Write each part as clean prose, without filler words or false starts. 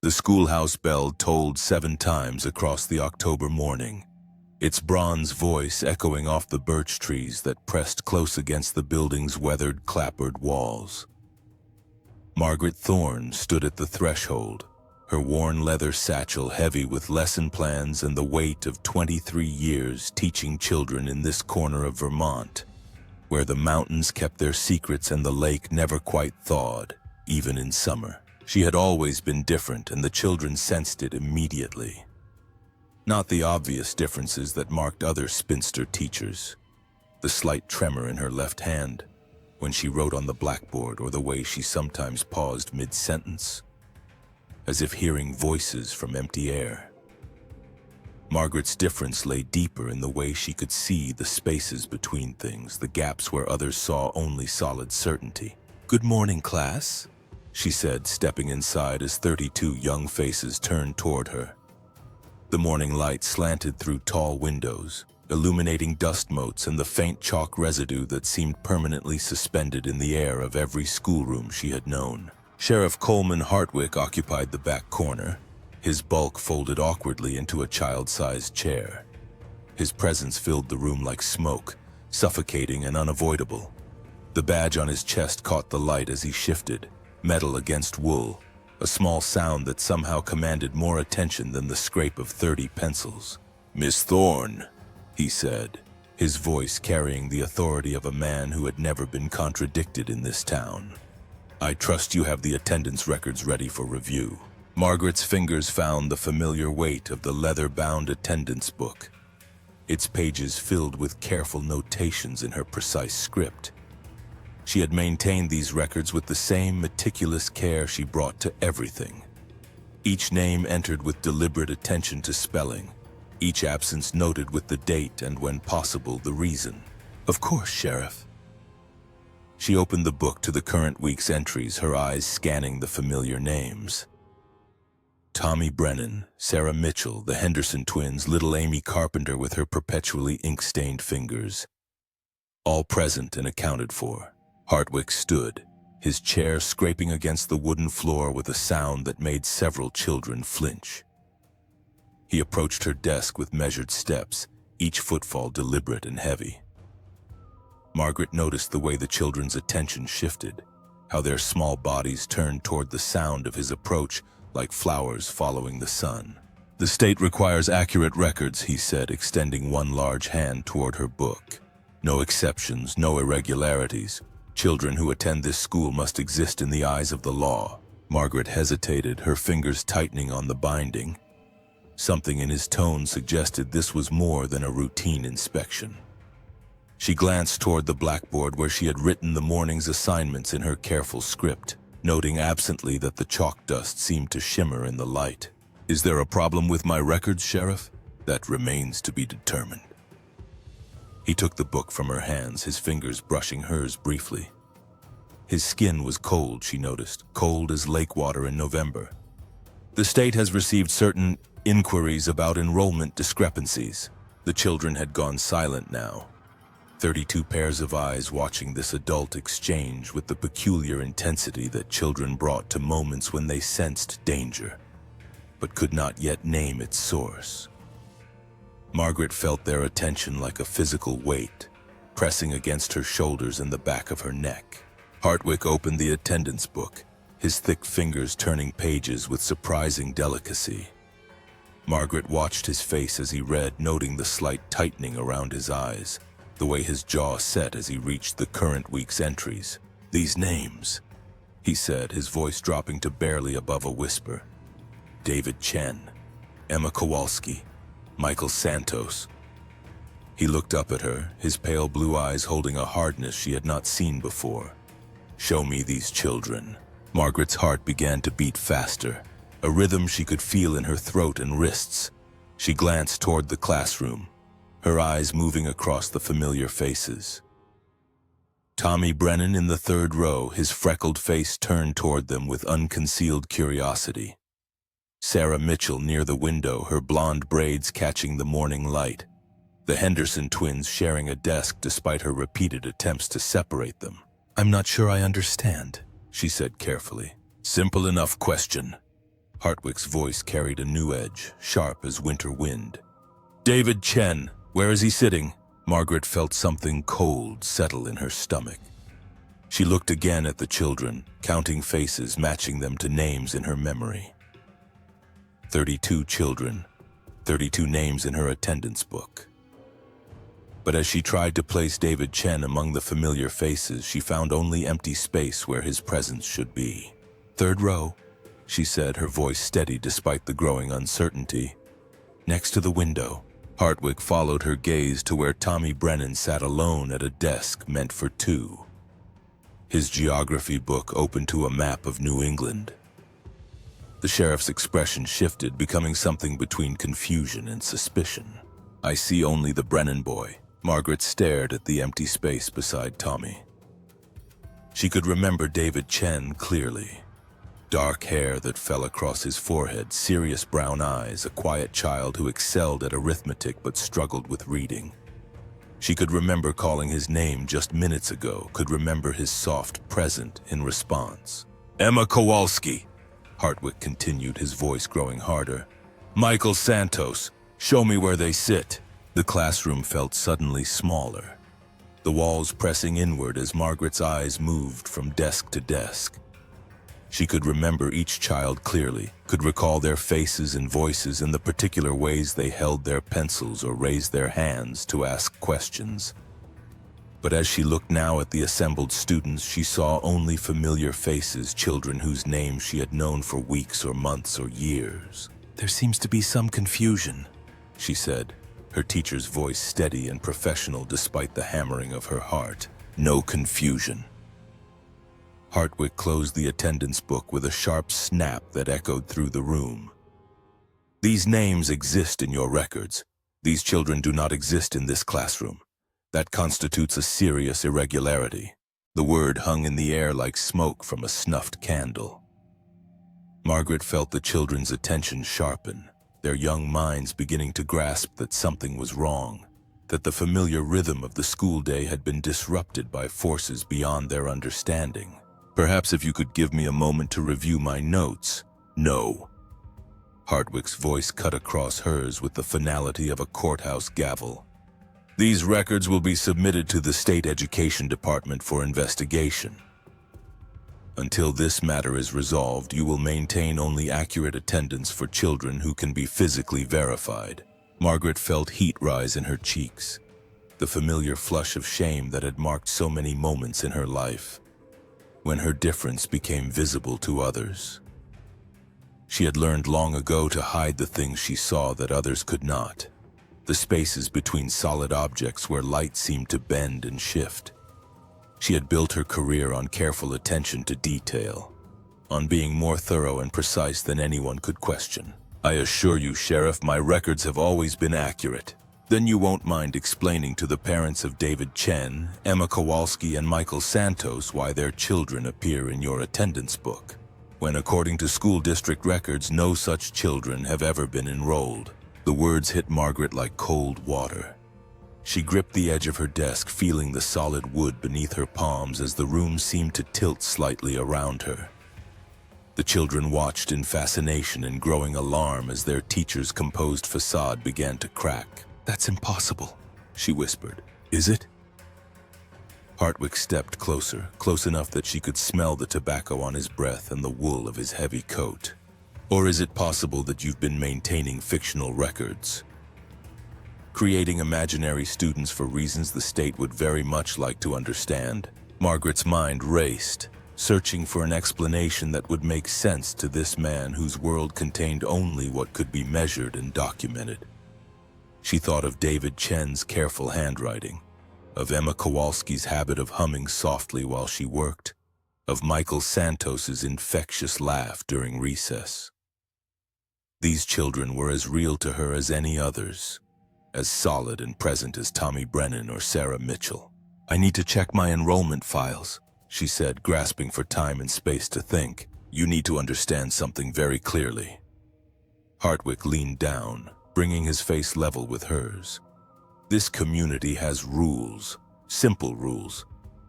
The schoolhouse bell tolled 7 times across the October morning, its bronze voice echoing off the birch trees that pressed close against the building's weathered, clapboard walls. Margaret Thorne stood at the threshold, her worn leather satchel heavy with lesson plans and the weight of 23 years teaching children in this corner of Vermont, where the mountains kept their secrets and the lake never quite thawed, even in summer. She had always been different, and the children sensed it immediately. Not the obvious differences that marked other spinster teachers. The slight tremor in her left hand when she wrote on the blackboard, or the way she sometimes paused mid-sentence, as if hearing voices from empty air. Margaret's difference lay deeper in the way she could see the spaces between things, the gaps where others saw only solid certainty. "Good morning, class," she said, stepping inside as 32 young faces turned toward her. The morning light slanted through tall windows, illuminating dust motes and the faint chalk residue that seemed permanently suspended in the air of every schoolroom she had known. Sheriff Coleman Hartwick occupied the back corner, his bulk folded awkwardly into a child-sized chair. His presence filled the room like smoke, suffocating and unavoidable. The badge on his chest caught the light as he shifted, metal against wool, a small sound that somehow commanded more attention than the scrape of 30 pencils. "Miss Thorne," he said, his voice carrying the authority of a man who had never been contradicted in this town. "I trust you have the attendance records ready for review." Margaret's fingers found the familiar weight of the leather-bound attendance book, its pages filled with careful notations in her precise script. She had maintained these records with the same meticulous care she brought to everything. Each name entered with deliberate attention to spelling, each absence noted with the date and, when possible, the reason. "Of course, Sheriff." She opened the book to the current week's entries, her eyes scanning the familiar names. Tommy Brennan, Sarah Mitchell, the Henderson twins, little Amy Carpenter with her perpetually ink-stained fingers. All present and accounted for. Hartwick stood, his chair scraping against the wooden floor with a sound that made several children flinch. He approached her desk with measured steps, each footfall deliberate and heavy. Margaret noticed the way the children's attention shifted, how their small bodies turned toward the sound of his approach like flowers following the sun. "The state requires accurate records," he said, extending one large hand toward her book. "No exceptions, no irregularities. Children who attend this school must exist in the eyes of the law." Margaret hesitated, her fingers tightening on the binding. Something in his tone suggested this was more than a routine inspection. She glanced toward the blackboard where she had written the morning's assignments in her careful script, noting absently that the chalk dust seemed to shimmer in the light. "Is there a problem with my records, Sheriff? That remains to be determined." He took the book from her hands, his fingers brushing hers briefly. His skin was cold, she noticed, cold as lake water in November. "The state has received certain inquiries about enrollment discrepancies." The children had gone silent now, 32 pairs of eyes watching this adult exchange with the peculiar intensity that children brought to moments when they sensed danger, but could not yet name its source. Margaret felt their attention like a physical weight, pressing against her shoulders and the back of her neck. Hartwick opened the attendance book, his thick fingers turning pages with surprising delicacy. Margaret watched his face as he read, noting the slight tightening around his eyes, the way his jaw set as he reached the current week's entries. "These names," he said, his voice dropping to barely above a whisper. "David Chen, Emma Kowalski, Michael Santos." He looked up at her, his pale blue eyes holding a hardness she had not seen before. "Show me these children." Margaret's heart began to beat faster, a rhythm she could feel in her throat and wrists. She glanced toward the classroom, her eyes moving across the familiar faces. Tommy Brennan in the third row, his freckled face turned toward them with unconcealed curiosity. Sarah Mitchell near the window, her blonde braids catching the morning light. The Henderson twins sharing a desk despite her repeated attempts to separate them. "I'm not sure I understand," she said carefully. "Simple enough question. Hartwick's voice carried a new edge, sharp as winter wind. David Chen, where is he sitting? Margaret felt something cold settle in her stomach. She looked again at the children, counting faces matching them to names in her memory. 32 children, 32 names in her attendance book. But as she tried to place David Chen among the familiar faces, she found only empty space where his presence should be. Third row, she said, her voice steady despite the growing uncertainty. Next to the window. Hartwick followed her gaze to where Tommy Brennan sat alone at a desk meant for two. His geography book open to a map of New England. The sheriff's expression shifted, becoming something between confusion and suspicion. I see only the Brennan boy. Margaret stared at the empty space beside Tommy. She could remember David Chen clearly. Dark hair that fell across his forehead, serious brown eyes, a quiet child who excelled at arithmetic but struggled with reading. She could remember calling his name just minutes ago, could remember his soft present in response. Emma Kowalski, Hartwick continued, his voice growing harder. Michael Santos, show me where they sit. The classroom felt suddenly smaller, the walls pressing inward as Margaret's eyes moved from desk to desk. She could remember each child clearly, could recall their faces and voices and the particular ways they held their pencils or raised their hands to ask questions. But as she looked now at the assembled students, she saw only familiar faces, children whose names she had known for weeks or months or years. There seems to be some confusion, she said, her teacher's voice steady and professional despite the hammering of her heart. No confusion. Hartwick closed the attendance book with a sharp snap that echoed through the room. These names exist in your records. These children do not exist in this classroom. That constitutes a serious irregularity. The word hung in the air like smoke from a snuffed candle. Margaret felt the children's attention sharpen, their young minds beginning to grasp that something was wrong, that the familiar rhythm of the school day had been disrupted by forces beyond their understanding. Perhaps if you could give me a moment to review my notes. No. Hartwick's voice cut across hers with the finality of a courthouse gavel. These records will be submitted to the State Education Department for investigation. Until this matter is resolved, you will maintain only accurate attendance for children who can be physically verified. Margaret felt heat rise in her cheeks, the familiar flush of shame that had marked so many moments in her life, when her difference became visible to others. She had learned long ago to hide the things she saw that others could not, the spaces between solid objects where light seemed to bend and shift. She had built her career on careful attention to detail, on being more thorough and precise than anyone could question. I assure you, Sheriff, my records have always been accurate. Then you won't mind explaining to the parents of David Chen, Emma Kowalski, and Michael Santos why their children appear in your attendance book, when according to school district records, no such children have ever been enrolled. The words hit Margaret like cold water. She gripped the edge of her desk, feeling the solid wood beneath her palms as the room seemed to tilt slightly around her. The children watched in fascination and growing alarm as their teacher's composed facade began to crack. That's impossible, she whispered. Is it? Hartwick stepped closer, close enough that she could smell the tobacco on his breath and the wool of his heavy coat. Or is it possible that you've been maintaining fictional records? Creating imaginary students for reasons the state would very much like to understand? Margaret's mind raced, searching for an explanation that would make sense to this man whose world contained only what could be measured and documented. She thought of David Chen's careful handwriting, of Emma Kowalski's habit of humming softly while she worked, of Michael Santos's infectious laugh during recess. These children were as real to her as any others, as solid and present as Tommy Brennan or Sarah Mitchell. I need to check my enrollment files, she said, grasping for time and space to think. You need to understand something very clearly. Hartwick leaned down, bringing his face level with hers. This community has rules, simple rules.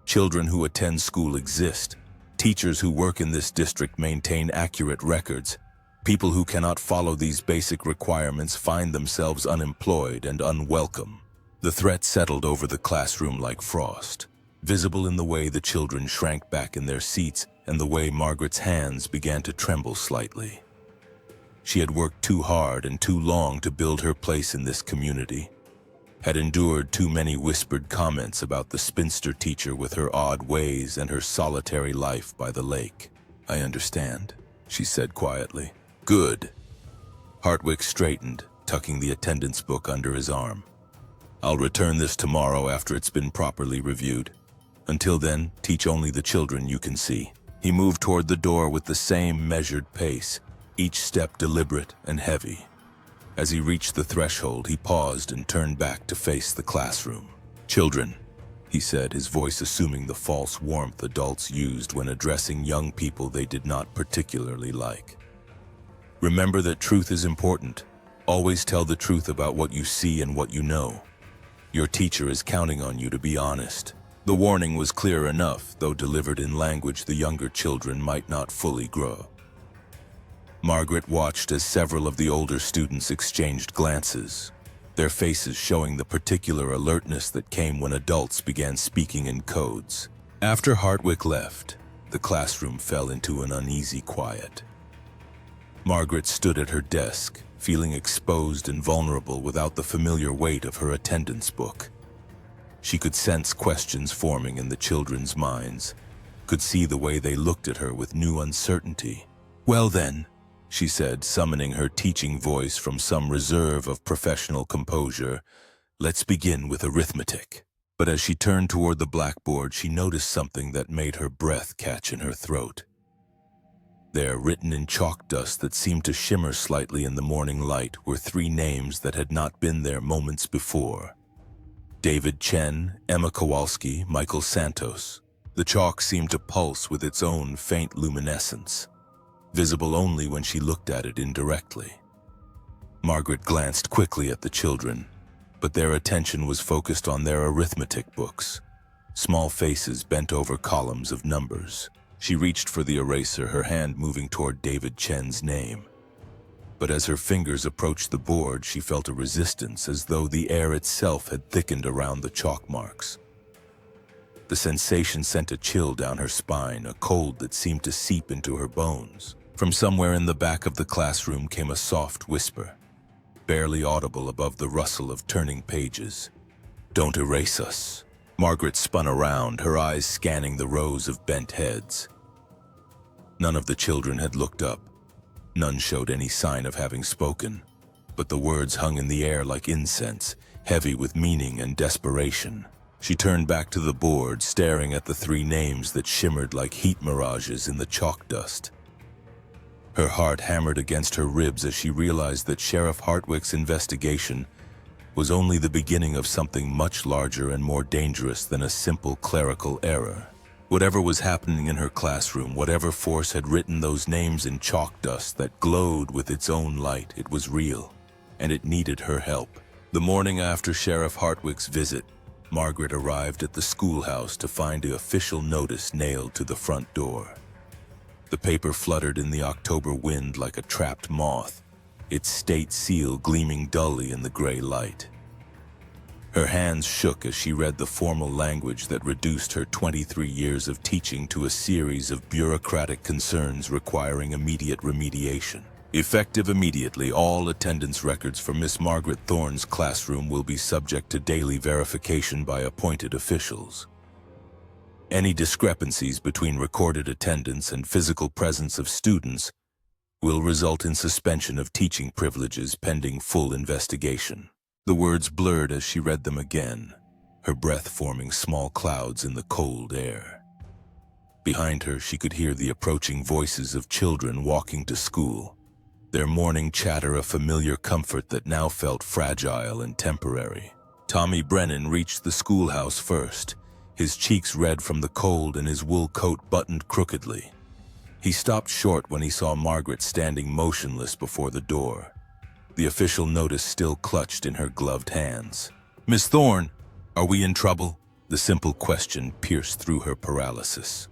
Children who attend school exist. Teachers who work in this district maintain accurate records. People who cannot follow these basic requirements find themselves unemployed and unwelcome. The threat settled over the classroom like frost, visible in the way the children shrank back in their seats and the way Margaret's hands began to tremble slightly. She had worked too hard and too long to build her place in this community, had endured too many whispered comments about the spinster teacher with her odd ways and her solitary life by the lake. "I understand," she said quietly. "Good." Hartwick straightened, tucking the attendance book under his arm. "I'll return this tomorrow after it's been properly reviewed. Until then, teach only the children you can see." He moved toward the door with the same measured pace, each step deliberate and heavy. As he reached the threshold, he paused and turned back to face the classroom. "Children," he said, his voice assuming the false warmth adults used when addressing young people they did not particularly like. "Remember that truth is important. Always tell the truth about what you see and what you know. Your teacher is counting on you to be honest." The warning was clear enough, though delivered in language the younger children might not fully grow. Margaret watched as several of the older students exchanged glances, their faces showing the particular alertness that came when adults began speaking in codes. After Hartwick left, the classroom fell into an uneasy quiet. Margaret stood at her desk, feeling exposed and vulnerable without the familiar weight of her attendance book. She could sense questions forming in the children's minds, could see the way they looked at her with new uncertainty. "Well then," she said, summoning her teaching voice from some reserve of professional composure, "let's begin with arithmetic." But as she turned toward the blackboard, she noticed something that made her breath catch in her throat. There, written in chalk dust that seemed to shimmer slightly in the morning light, were 3 names that had not been there moments before. David Chen, Emma Kowalski, Michael Santos. The chalk seemed to pulse with its own faint luminescence, visible only when she looked at it indirectly. Margaret glanced quickly at the children, but their attention was focused on their arithmetic books, small faces bent over columns of numbers. She reached for the eraser, her hand moving toward David Chen's name. But as her fingers approached the board, she felt a resistance, as though the air itself had thickened around the chalk marks. The sensation sent a chill down her spine, a cold that seemed to seep into her bones. From somewhere in the back of the classroom came a soft whisper, barely audible above the rustle of turning pages. "Don't erase us." Margaret spun around, her eyes scanning the rows of bent heads. None of the children had looked up. None showed any sign of having spoken, but the words hung in the air like incense, heavy with meaning and desperation. She turned back to the board, staring at the 3 names that shimmered like heat mirages in the chalk dust. Her heart hammered against her ribs as she realized that Sheriff Hartwick's investigation was only the beginning of something much larger and more dangerous than a simple clerical error. Whatever was happening in her classroom, whatever force had written those names in chalk dust that glowed with its own light, it was real, and it needed her help. The morning after Sheriff Hartwick's visit, Margaret arrived at the schoolhouse to find the official notice nailed to the front door. The paper fluttered in the October wind like a trapped moth, its state seal gleaming dully in the gray light. Her hands shook as she read the formal language that reduced her 23 years of teaching to a series of bureaucratic concerns requiring immediate remediation. Effective immediately, all attendance records for Miss Margaret Thorne's classroom will be subject to daily verification by appointed officials. Any discrepancies between recorded attendance and physical presence of students will result in suspension of teaching privileges pending full investigation. The words blurred as she read them again, her breath forming small clouds in the cold air. Behind her, she could hear the approaching voices of children walking to school, their morning chatter a familiar comfort that now felt fragile and temporary. Tommy Brennan reached the schoolhouse first, his cheeks red from the cold and his wool coat buttoned crookedly. He stopped short when he saw Margaret standing motionless before the door, the official notice still clutched in her gloved hands. "Miss Thorne, are we in trouble?" The simple question pierced through her paralysis.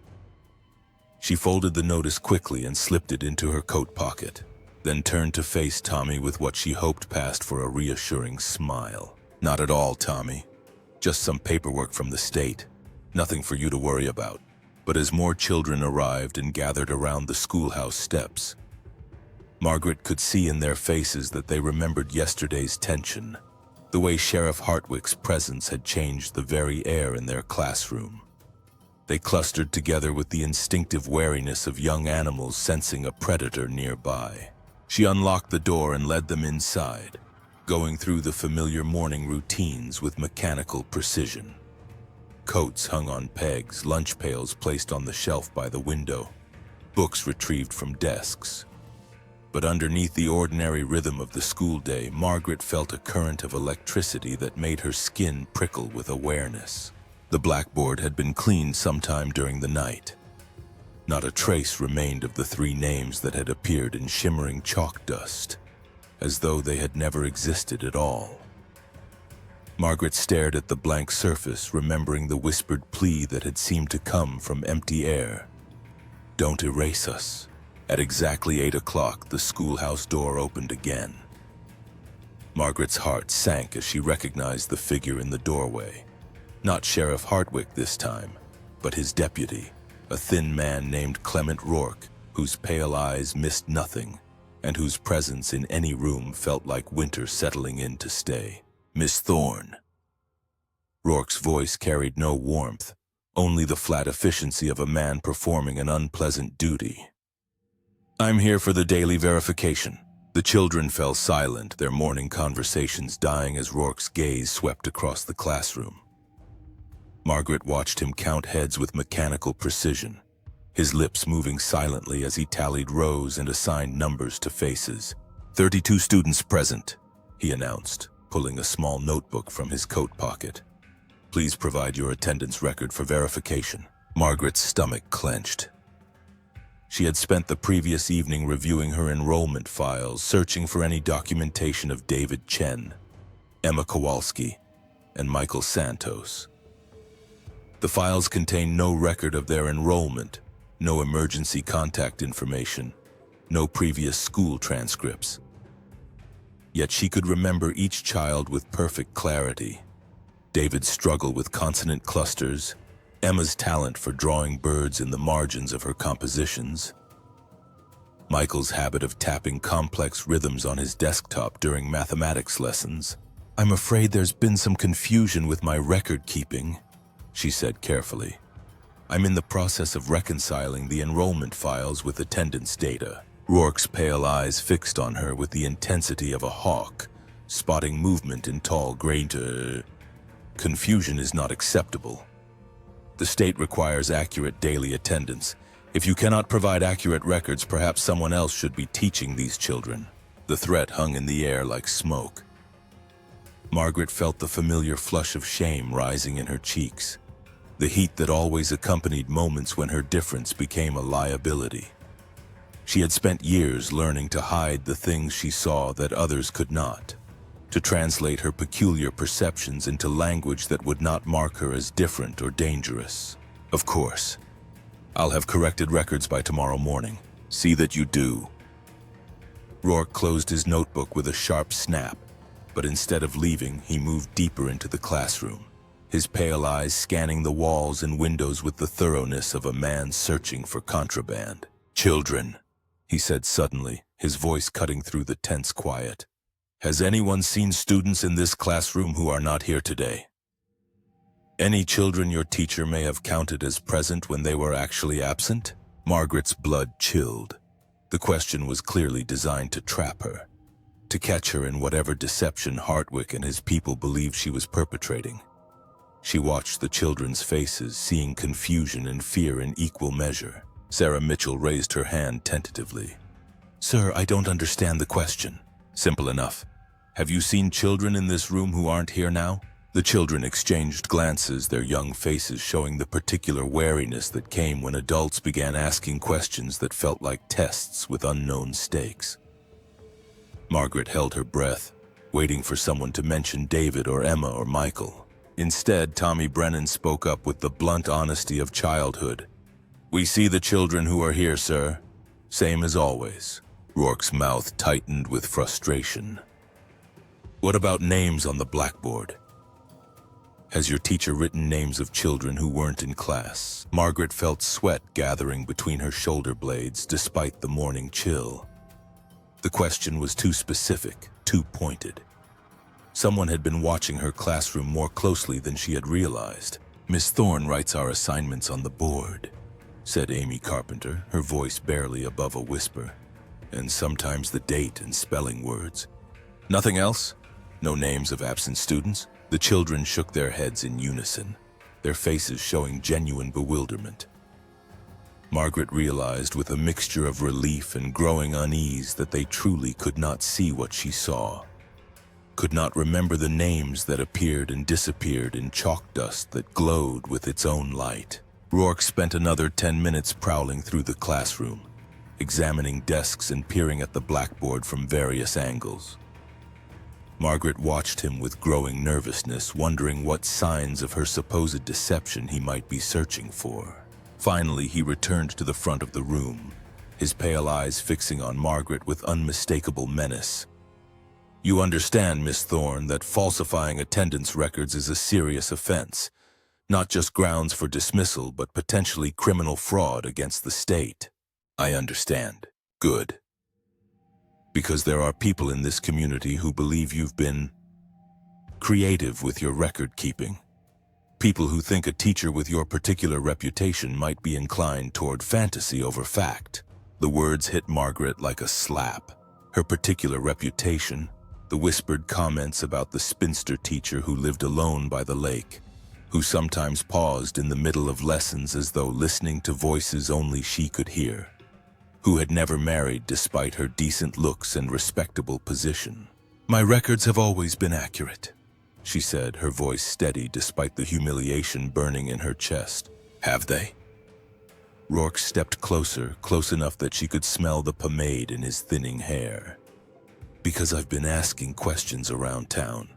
She folded the notice quickly and slipped it into her coat pocket. then turned to face Tommy with what she hoped passed for a reassuring smile. "Not at all, Tommy. Just some paperwork from the state. Nothing for you to worry about." But as more children arrived and gathered around the schoolhouse steps, Margaret could see in their faces that they remembered yesterday's tension, the way Sheriff Hartwick's presence had changed the very air in their classroom. They clustered together with the instinctive wariness of young animals sensing a predator nearby. She unlocked the door and led them inside, going through the familiar morning routines with mechanical precision. Coats hung on pegs, lunch pails placed on the shelf by the window, books retrieved from desks. But underneath the ordinary rhythm of the school day, Margaret felt a current of electricity that made her skin prickle with awareness. The blackboard had been cleaned sometime during the night. Not a trace remained of the 3 names that had appeared in shimmering chalk dust, as though they had never existed at all. Margaret stared at the blank surface, remembering the whispered plea that had seemed to come from empty air. "Don't erase us." At exactly 8 o'clock, the schoolhouse door opened again. Margaret's heart sank as she recognized the figure in the doorway. Not Sheriff Hartwick this time, but his deputy, a thin man named Clement Rourke, whose pale eyes missed nothing, and whose presence in any room felt like winter settling in to stay. "Miss Thorne." Rourke's voice carried no warmth, only the flat efficiency of a man performing an unpleasant duty. "I'm here for the daily verification." The children fell silent, their morning conversations dying as Rourke's gaze swept across the classroom. Margaret watched him count heads with mechanical precision, his lips moving silently as he tallied rows and assigned numbers to faces. 32 students present," he announced, pulling a small notebook from his coat pocket. "Please provide your attendance record for verification." Margaret's stomach clenched. She had spent the previous evening reviewing her enrollment files, searching for any documentation of David Chen, Emma Kowalski, and Michael Santos. The files contained no record of their enrollment, no emergency contact information, no previous school transcripts. Yet she could remember each child with perfect clarity. David's struggle with consonant clusters, Emma's talent for drawing birds in the margins of her compositions, Michael's habit of tapping complex rhythms on his desktop during mathematics lessons. "I'm afraid there's been some confusion with my record keeping," she said carefully. "I'm in the process of reconciling the enrollment files with attendance data." Rourke's pale eyes fixed on her with the intensity of a hawk, spotting movement in tall grain. "Confusion is not acceptable. The state requires accurate daily attendance. If you cannot provide accurate records, perhaps someone else should be teaching these children." The threat hung in the air like smoke. Margaret felt the familiar flush of shame rising in her cheeks, the heat that always accompanied moments when her difference became a liability. She had spent years learning to hide the things she saw that others could not, to translate her peculiar perceptions into language that would not mark her as different or dangerous. "Of course. I'll have corrected records by tomorrow morning. See that you do." Rourke closed his notebook with a sharp snap, but instead of leaving, he moved deeper into the classroom, his pale eyes scanning the walls and windows with the thoroughness of a man searching for contraband. "Children," he said suddenly, his voice cutting through the tense quiet. "Has anyone seen students in this classroom who are not here today? Any children your teacher may have counted as present when they were actually absent?" Margaret's blood chilled. The question was clearly designed to trap her, to catch her in whatever deception Hartwick and his people believed she was perpetrating. She watched the children's faces, seeing confusion and fear in equal measure. Sarah Mitchell raised her hand tentatively. "Sir, I don't understand the question." "Simple enough. Have you seen children in this room who aren't here now?" The children exchanged glances, their young faces showing the particular wariness that came when adults began asking questions that felt like tests with unknown stakes. Margaret held her breath, waiting for someone to mention David or Emma or Michael. Instead, Tommy Brennan spoke up with the blunt honesty of childhood. "We see the children who are here, sir. Same as always." Rourke's mouth tightened with frustration. What about names on the blackboard? Has your teacher written names of children who weren't in class? Margaret felt sweat gathering between her shoulder blades despite the morning chill. The question was too specific, too pointed. Someone had been watching her classroom more closely than she had realized. Miss Thorne writes our assignments on the board, said Amy Carpenter, her voice barely above a whisper, and sometimes the date and spelling words. Nothing else? No names of absent students? The children shook their heads in unison, their faces showing genuine bewilderment. Margaret realized with a mixture of relief and growing unease that they truly could not see what she saw, could not remember the names that appeared and disappeared in chalk dust that glowed with its own light. Rourke spent another 10 minutes prowling through the classroom, examining desks and peering at the blackboard from various angles. Margaret watched him with growing nervousness, wondering what signs of her supposed deception he might be searching for. Finally, he returned to the front of the room, his pale eyes fixing on Margaret with unmistakable menace. You understand, Miss Thorne, that falsifying attendance records is a serious offense, not just grounds for dismissal, but potentially criminal fraud against the state. I understand. Good. Because there are people in this community who believe you've been creative with your record keeping. People who think a teacher with your particular reputation might be inclined toward fantasy over fact. The words hit Margaret like a slap. Her particular reputation, the whispered comments about the spinster teacher who lived alone by the lake, who sometimes paused in the middle of lessons as though listening to voices only she could hear, who had never married despite her decent looks and respectable position. My records have always been accurate, she said, her voice steady despite the humiliation burning in her chest. Have they? Rourke stepped closer, close enough that she could smell the pomade in his thinning hair. Because I've been asking questions around town,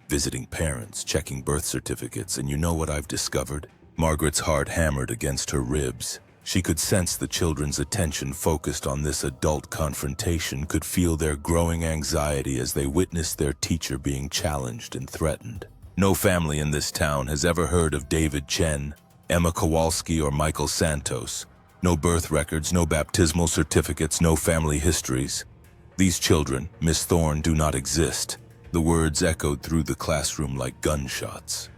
visiting parents, checking birth certificates, and you know what I've discovered? Margaret's heart hammered against her ribs. She could sense the children's attention focused on this adult confrontation, could feel their growing anxiety as they witnessed their teacher being challenged and threatened. No family in this town has ever heard of David Chen, Emma Kowalski, or Michael Santos. No birth records, no baptismal certificates, no family histories. These children, Miss Thorne, do not exist. The words echoed through the classroom like gunshots.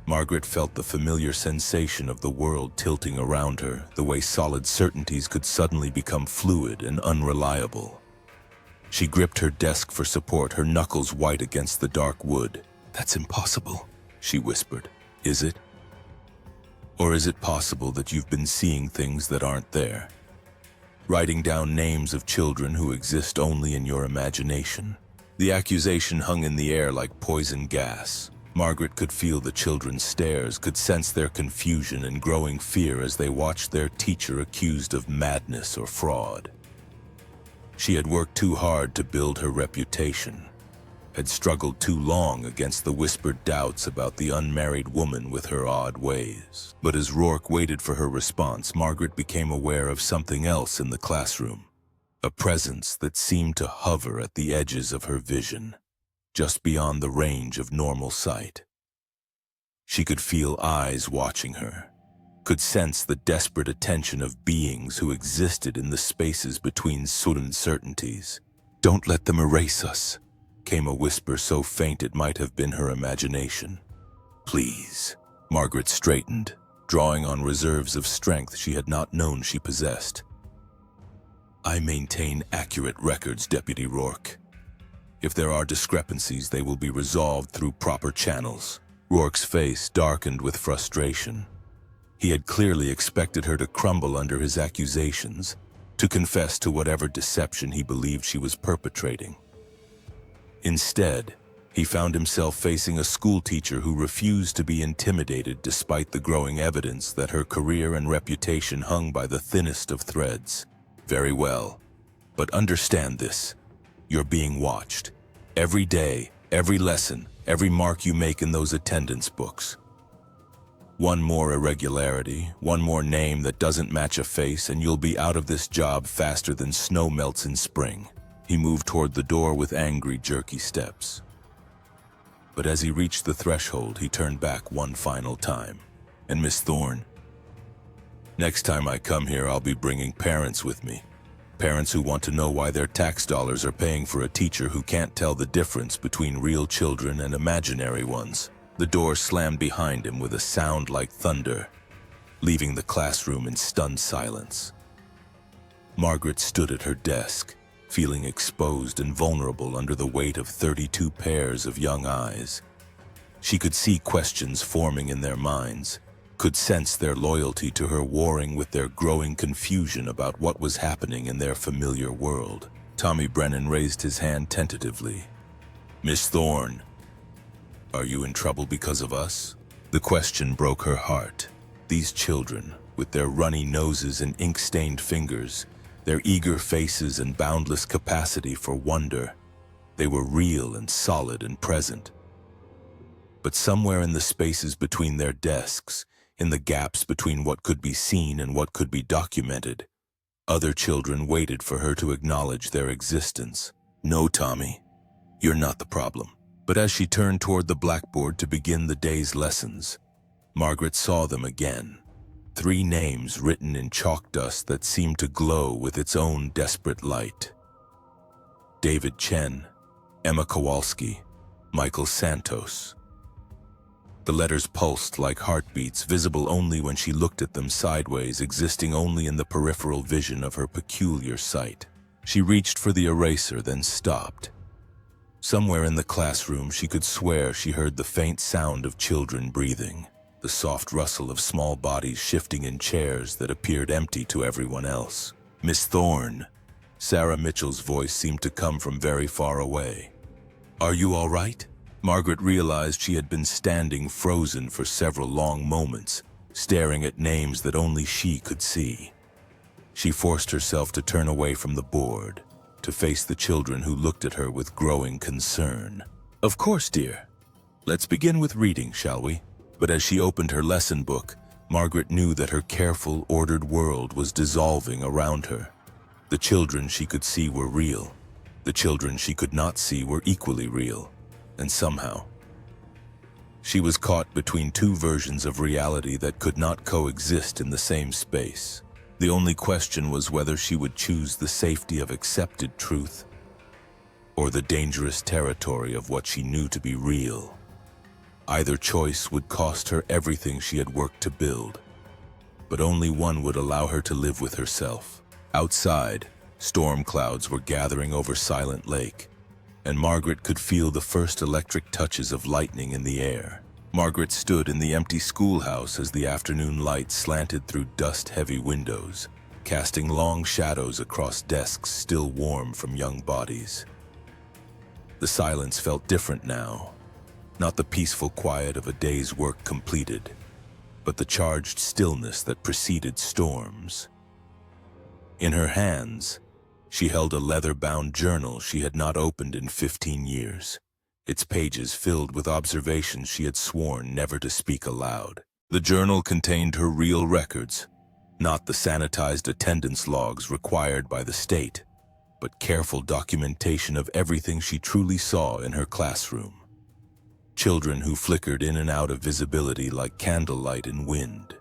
Margaret felt the familiar sensation of the world tilting around her, the way solid certainties could suddenly become fluid and unreliable. She gripped her desk for support, her knuckles white against the dark wood. That's impossible, she whispered. Is it? Or is it possible that you've been seeing things that aren't there? Writing down names of children who exist only in your imagination? The accusation hung in the air like poison gas. Margaret could feel the children's stares, could sense their confusion and growing fear as they watched their teacher accused of madness or fraud. She had worked too hard to build her reputation, had struggled too long against the whispered doubts about the unmarried woman with her odd ways. But as Rourke waited for her response, Margaret became aware of something else in the classroom, a presence that seemed to hover at the edges of her vision, just beyond the range of normal sight. She could feel eyes watching her, could sense the desperate attention of beings who existed in the spaces between sudden certainties. Don't let them erase us, came a whisper so faint it might have been her imagination. Please. Margaret straightened, drawing on reserves of strength she had not known she possessed. I maintain accurate records, Deputy Rourke. If there are discrepancies, they will be resolved through proper channels. Rourke's face darkened with frustration. He had clearly expected her to crumble under his accusations, to confess to whatever deception he believed she was perpetrating. Instead, he found himself facing a schoolteacher who refused to be intimidated despite the growing evidence that her career and reputation hung by the thinnest of threads. Very well, but understand this. You're being watched. Every day, every lesson, every mark you make in those attendance books. One more irregularity, one more name that doesn't match a face, and you'll be out of this job faster than snow melts in spring. He moved toward the door with angry, jerky steps. But as he reached the threshold, he turned back one final time. And Miss Thorne, next time I come here, I'll be bringing parents with me. Parents who want to know why their tax dollars are paying for a teacher who can't tell the difference between real children and imaginary ones. The door slammed behind him with a sound like thunder, leaving the classroom in stunned silence. Margaret stood at her desk, feeling exposed and vulnerable under the weight of 32 pairs of young eyes. She could see questions forming in their minds, could sense their loyalty to her warring with their growing confusion about what was happening in their familiar world. Tommy Brennan raised his hand tentatively. "Miss Thorne, are you in trouble because of us?" The question broke her heart. These children, with their runny noses and ink-stained fingers, their eager faces and boundless capacity for wonder, they were real and solid and present. But somewhere in the spaces between their desks, in the gaps between what could be seen and what could be documented, other children waited for her to acknowledge their existence. "No, Tommy, you're not the problem." But as she turned toward the blackboard to begin the day's lessons, Margaret saw them again. 3 names written in chalk dust that seemed to glow with its own desperate light. David Chen, Emma Kowalski, Michael Santos. The letters pulsed like heartbeats, visible only when she looked at them sideways, existing only in the peripheral vision of her peculiar sight. She reached for the eraser, then stopped. Somewhere in the classroom, she could swear she heard the faint sound of children breathing, the soft rustle of small bodies shifting in chairs that appeared empty to everyone else. "Miss Thorne," Sarah Mitchell's voice seemed to come from very far away. "Are you all right?" Margaret realized she had been standing frozen for several long moments, staring at names that only she could see. She forced herself to turn away from the board, to face the children who looked at her with growing concern. "Of course, dear. Let's begin with reading, shall we?" But as she opened her lesson book, Margaret knew that her careful, ordered world was dissolving around her. The children she could see were real. The children she could not see were equally real. And somehow, she was caught between 2 versions of reality that could not coexist in the same space. The only question was whether she would choose the safety of accepted truth or the dangerous territory of what she knew to be real. Either choice would cost her everything she had worked to build, but only one would allow her to live with herself. Outside, storm clouds were gathering over Silent Lake, and Margaret could feel the first electric touches of lightning in the air. Margaret stood in the empty schoolhouse as the afternoon light slanted through dust-heavy windows, casting long shadows across desks still warm from young bodies. The silence felt different now, not the peaceful quiet of a day's work completed, but the charged stillness that preceded storms. In her hands, she held a leather-bound journal she had not opened in 15 years, its pages filled with observations she had sworn never to speak aloud. The journal contained her real records, not the sanitized attendance logs required by the state, but careful documentation of everything she truly saw in her classroom. Children who flickered in and out of visibility like candlelight in wind.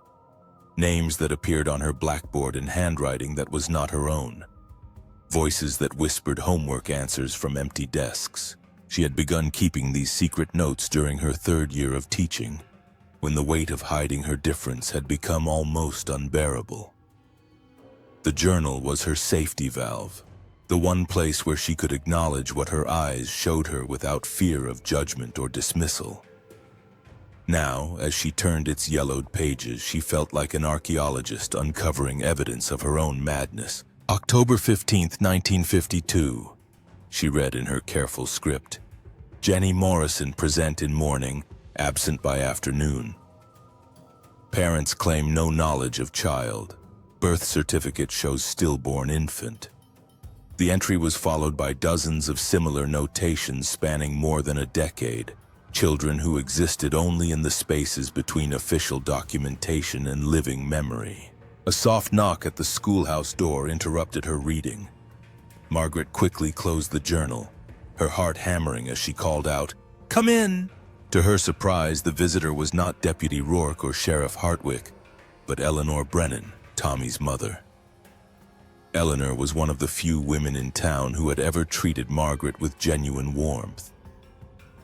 Names that appeared on her blackboard in handwriting that was not her own. Voices that whispered homework answers from empty desks. She had begun keeping these secret notes during her 3rd year of teaching, when the weight of hiding her difference had become almost unbearable. The journal was her safety valve, the one place where she could acknowledge what her eyes showed her without fear of judgment or dismissal. Now, as she turned its yellowed pages, she felt like an archaeologist uncovering evidence of her own madness. October 15th, 1952, she read in her careful script. Jenny Morrison present in morning, absent by afternoon. Parents claim no knowledge of child. Birth certificate shows stillborn infant. The entry was followed by dozens of similar notations spanning more than a decade, children who existed only in the spaces between official documentation and living memory. A soft knock at the schoolhouse door interrupted her reading. Margaret quickly closed the journal, her heart hammering as she called out, "Come in!" To her surprise, the visitor was not Deputy Rourke or Sheriff Hartwick, but Eleanor Brennan, Tommy's mother. Eleanor was one of the few women in town who had ever treated Margaret with genuine warmth,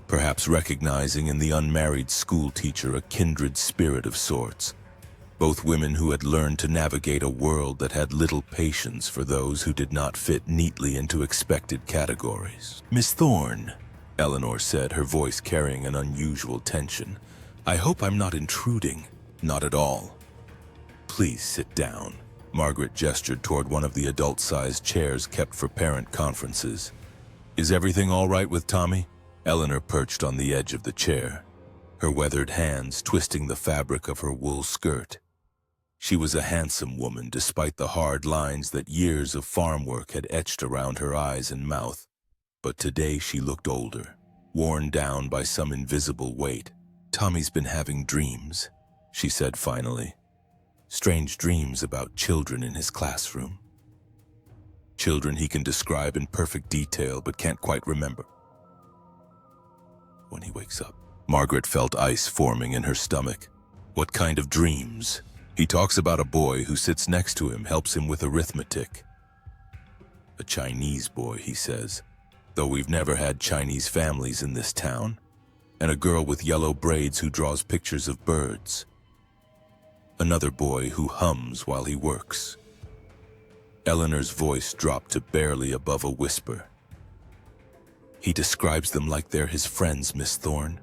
perhaps recognizing in the unmarried schoolteacher a kindred spirit of sorts, both women who had learned to navigate a world that had little patience for those who did not fit neatly into expected categories. "Miss Thorne," Eleanor said, her voice carrying an unusual tension, "I hope I'm not intruding." "Not at all. Please sit down." Margaret gestured toward one of the adult-sized chairs kept for parent conferences. "Is everything all right with Tommy?" Eleanor perched on the edge of the chair, her weathered hands twisting the fabric of her wool skirt. She was a handsome woman despite the hard lines that years of farm work had etched around her eyes and mouth, but today she looked older, worn down by some invisible weight. "Tommy's been having dreams," she said finally. "Strange dreams about children in his classroom. Children he can describe in perfect detail but can't quite remember. When he wakes up." Margaret felt ice forming in her stomach. "What kind of dreams?" "He talks about a boy who sits next to him, helps him with arithmetic. A Chinese boy, he says, though we've never had Chinese families in this town, and a girl with yellow braids who draws pictures of birds. Another boy who hums while he works." Eleanor's voice dropped to barely above a whisper. "He describes them like they're his friends, Miss Thorne.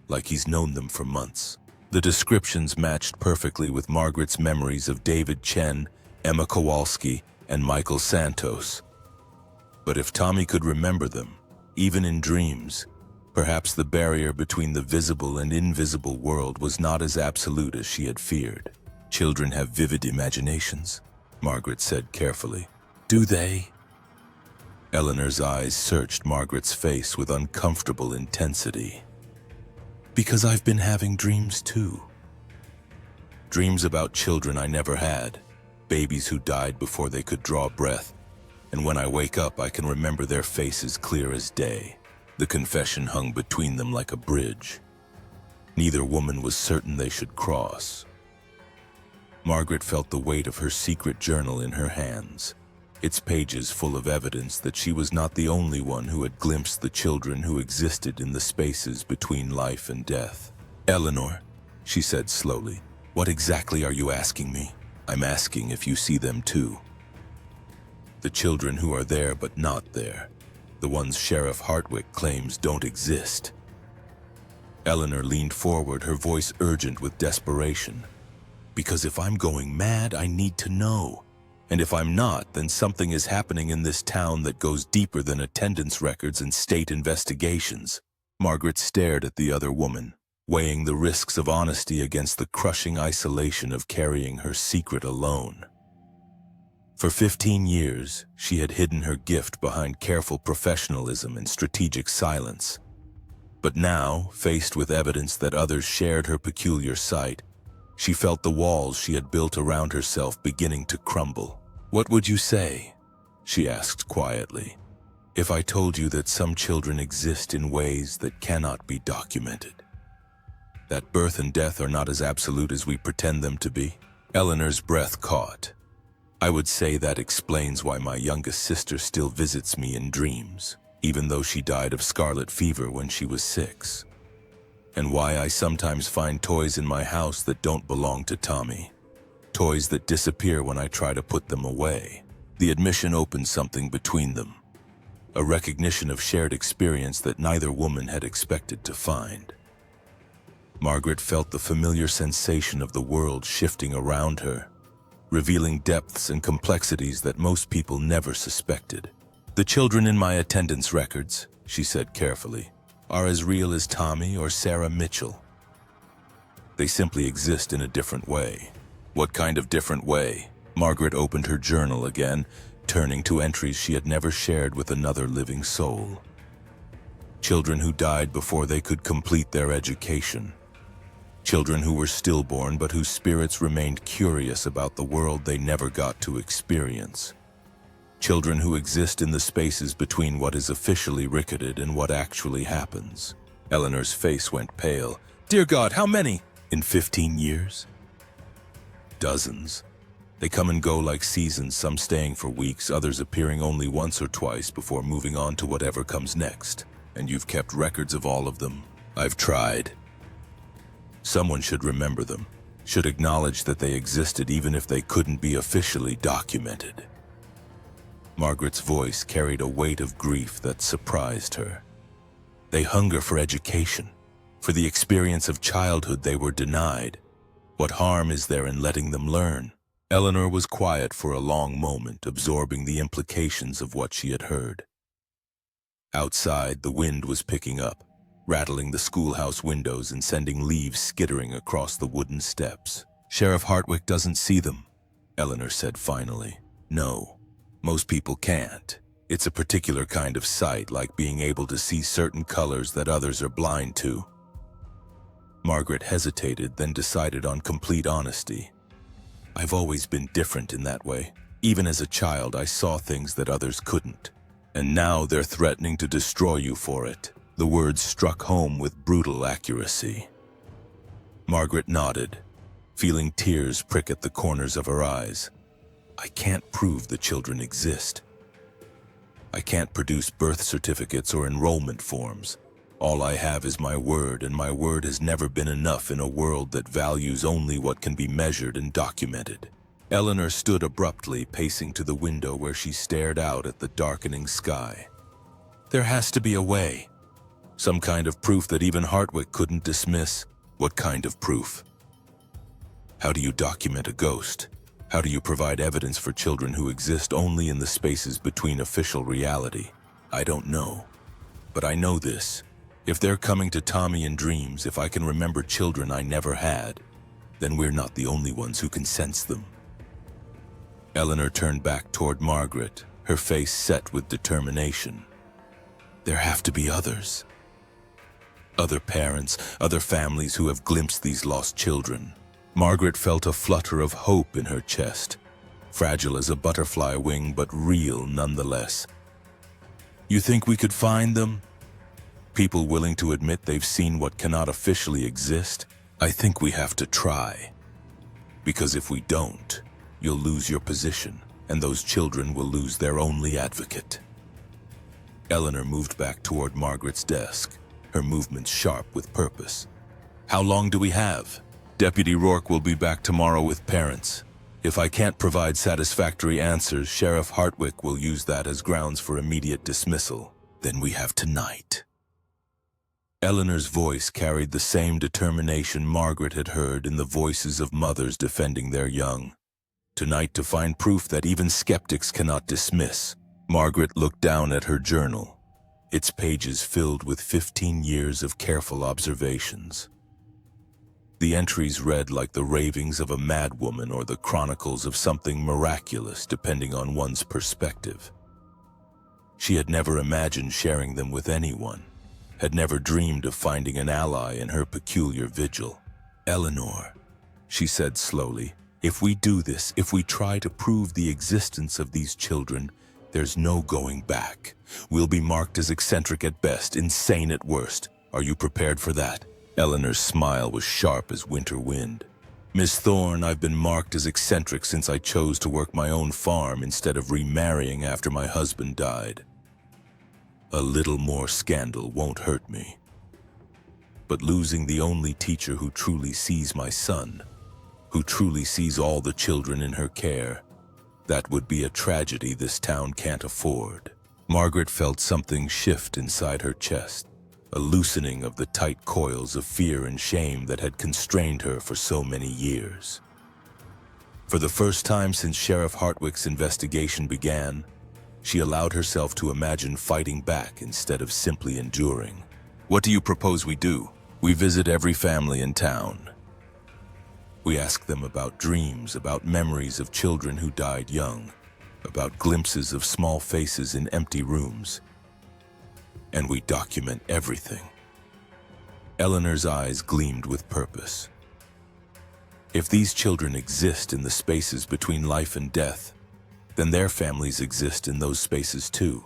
Like he's known them for months." The descriptions matched perfectly with Margaret's memories of David Chen, Emma Kowalski, and Michael Santos. But if Tommy could remember them, even in dreams, perhaps the barrier between the visible and invisible world was not as absolute as she had feared. "Children have vivid imaginations," Margaret said carefully. "Do they?" Eleanor's eyes searched Margaret's face with uncomfortable intensity. "Because I've been having dreams too. Dreams about children I never had, babies who died before they could draw breath, and when I wake up I can remember their faces clear as day." The confession hung between them like a bridge. Neither woman was certain they should cross. Margaret felt the weight of her secret journal in her hands, its pages full of evidence that she was not the only one who had glimpsed the children who existed in the spaces between life and death. "Eleanor," she said slowly, "what exactly are you asking me?" "I'm asking if you see them too. The children who are there but not there. The ones Sheriff Hartwick claims don't exist." Eleanor leaned forward, her voice urgent with desperation. "Because if I'm going mad, I need to know. And if I'm not, then something is happening in this town that goes deeper than attendance records and state investigations." Margaret stared at the other woman, weighing the risks of honesty against the crushing isolation of carrying her secret alone. For 15 years, she had hidden her gift behind careful professionalism and strategic silence. But now, faced with evidence that others shared her peculiar sight, she felt the walls she had built around herself beginning to crumble. "What would you say," she asked quietly, "if I told you that some children exist in ways that cannot be documented? That birth and death are not as absolute as we pretend them to be?" Eleanor's breath caught. "I would say that explains why my youngest sister still visits me in dreams, even though she died of scarlet fever when she was 6. And why I sometimes find toys in my house that don't belong to Tommy. Toys that disappear when I try to put them away." The admission opened something between them, a recognition of shared experience that neither woman had expected to find. Margaret felt the familiar sensation of the world shifting around her, revealing depths and complexities that most people never suspected. "The children in my attendance records," she said carefully, "are as real as Tommy or Sarah Mitchell. They simply exist in a different way." "What kind of different way?" Margaret opened her journal again, turning to entries she had never shared with another living soul. Children who died before they could complete their education. Children who were stillborn but whose spirits remained curious about the world they never got to experience. Children who exist in the spaces between what is officially recorded and what actually happens. Eleanor's face went pale. Dear God, how many? In 15 years? Dozens. They come and go like seasons, some staying for weeks, others appearing only once or twice before moving on to whatever comes next. And you've kept records of all of them. I've tried. Someone should remember them, should acknowledge that they existed even if they couldn't be officially documented. Margaret's voice carried a weight of grief that surprised her. They hunger for education, for the experience of childhood they were denied. What harm is there in letting them learn? Eleanor was quiet for a long moment, absorbing the implications of what she had heard. Outside, the wind was picking up, rattling the schoolhouse windows and sending leaves skittering across the wooden steps. Sheriff Hartwick doesn't see them, Eleanor said finally. No. Most people can't. It's a particular kind of sight, like being able to see certain colors that others are blind to. Margaret hesitated, then decided on complete honesty. I've always been different in that way. Even as a child, I saw things that others couldn't. And now they're threatening to destroy you for it. The words struck home with brutal accuracy. Margaret nodded, feeling tears prick at the corners of her eyes. I can't prove the children exist. I can't produce birth certificates or enrollment forms. All I have is my word, and my word has never been enough in a world that values only what can be measured and documented. Eleanor stood abruptly, pacing to the window where she stared out at the darkening sky. There has to be a way. Some kind of proof that even Hartwick couldn't dismiss. What kind of proof? How do you document a ghost? How do you provide evidence for children who exist only in the spaces between official reality? I don't know. But I know this. If they're coming to Tommy in dreams, if I can remember children I never had, then we're not the only ones who can sense them. Eleanor turned back toward Margaret, her face set with determination. There have to be others. Other parents, other families who have glimpsed these lost children. Margaret felt a flutter of hope in her chest, fragile as a butterfly wing, but real nonetheless. You think we could find them? People willing to admit they've seen what cannot officially exist? I think we have to try. Because if we don't, you'll lose your position, and those children will lose their only advocate. Eleanor moved back toward Margaret's desk, her movements sharp with purpose. How long do we have? Deputy Rourke will be back tomorrow with parents. If I can't provide satisfactory answers, Sheriff Hartwick will use that as grounds for immediate dismissal. Then we have tonight. Eleanor's voice carried the same determination Margaret had heard in the voices of mothers defending their young. Tonight, to find proof that even skeptics cannot dismiss. Margaret looked down at her journal, its pages filled with 15 years of careful observations. The entries read like the ravings of a madwoman or the chronicles of something miraculous, depending on one's perspective. She had never imagined sharing them with anyone, had never dreamed of finding an ally in her peculiar vigil. Eleanor, she said slowly, if we do this, if we try to prove the existence of these children, there's no going back. We'll be marked as eccentric at best, insane at worst. Are you prepared for that? Eleanor's smile was sharp as winter wind. Miss Thorne, I've been marked as eccentric since I chose to work my own farm instead of remarrying after my husband died. A little more scandal won't hurt me. But losing the only teacher who truly sees my son, who truly sees all the children in her care, that would be a tragedy this town can't afford. Margaret felt something shift inside her chest. A loosening of the tight coils of fear and shame that had constrained her for so many years. For the first time since Sheriff Hartwick's investigation began, she allowed herself to imagine fighting back instead of simply enduring. What do you propose we do? We visit every family in town. We ask them about dreams, about memories of children who died young, about glimpses of small faces in empty rooms. and we document everything." Eleanor's eyes gleamed with purpose. If these children exist in the spaces between life and death, then their families exist in those spaces too.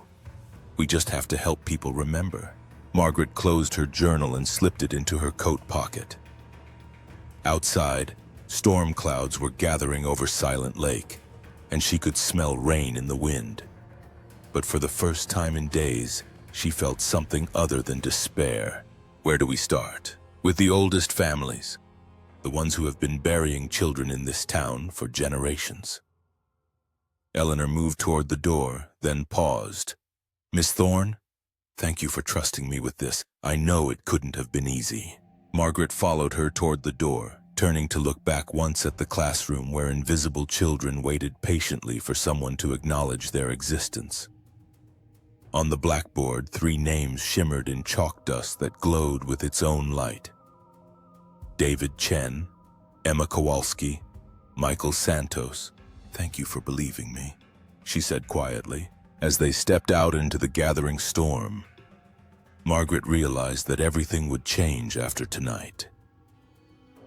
We just have to help people remember. Margaret closed her journal and slipped it into her coat pocket. Outside, storm clouds were gathering over Silent Lake, and she could smell rain in the wind. But for the first time in days, she felt something other than despair. Where do we start? With the oldest families, the ones who have been burying children in this town for generations. Eleanor moved toward the door, then paused. "Miss Thorne, thank you for trusting me with this. I know it couldn't have been easy." Margaret followed her toward the door, turning to look back once at the classroom where invisible children waited patiently for someone to acknowledge their existence. On the blackboard, 3 names shimmered in chalk dust that glowed with its own light. David Chen, Emma Kowalski, Michael Santos. "Thank you for believing me," she said quietly. As they stepped out into the gathering storm, Margaret realized that everything would change after tonight.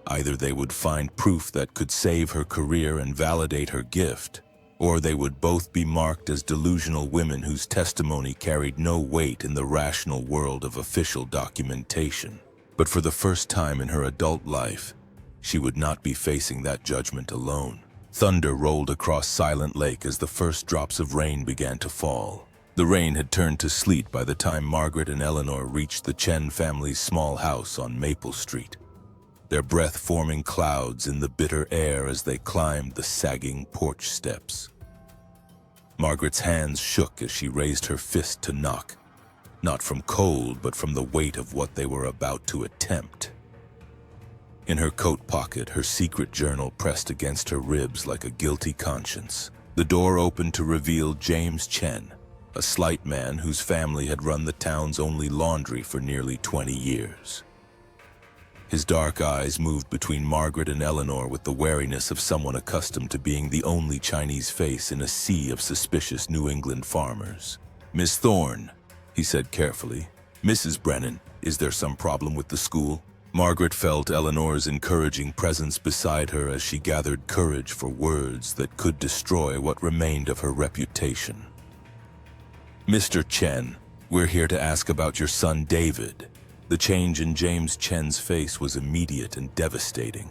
Either they would find proof that could save her career and validate her gift, or they would both be marked as delusional women whose testimony carried no weight in the rational world of official documentation. But for the first time in her adult life, she would not be facing that judgment alone. Thunder rolled across Silent Lake as the first drops of rain began to fall. The rain had turned to sleet by the time Margaret and Eleanor reached the Chen family's small house on Maple Street, their breath forming clouds in the bitter air as they climbed the sagging porch steps. Margaret's hands shook as she raised her fist to knock, not from cold but from the weight of what they were about to attempt. In her coat pocket, her secret journal pressed against her ribs like a guilty conscience. The door opened to reveal James Chen, a slight man whose family had run the town's only laundry for nearly 20 years. His dark eyes moved between Margaret and Eleanor with the wariness of someone accustomed to being the only Chinese face in a sea of suspicious New England farmers. "Miss Thorne," he said carefully. "Mrs. Brennan, is there some problem with the school?" Margaret felt Eleanor's encouraging presence beside her as she gathered courage for words that could destroy what remained of her reputation. "Mr. Chen, we're here to ask about your son David." The change in James Chen's face was immediate and devastating.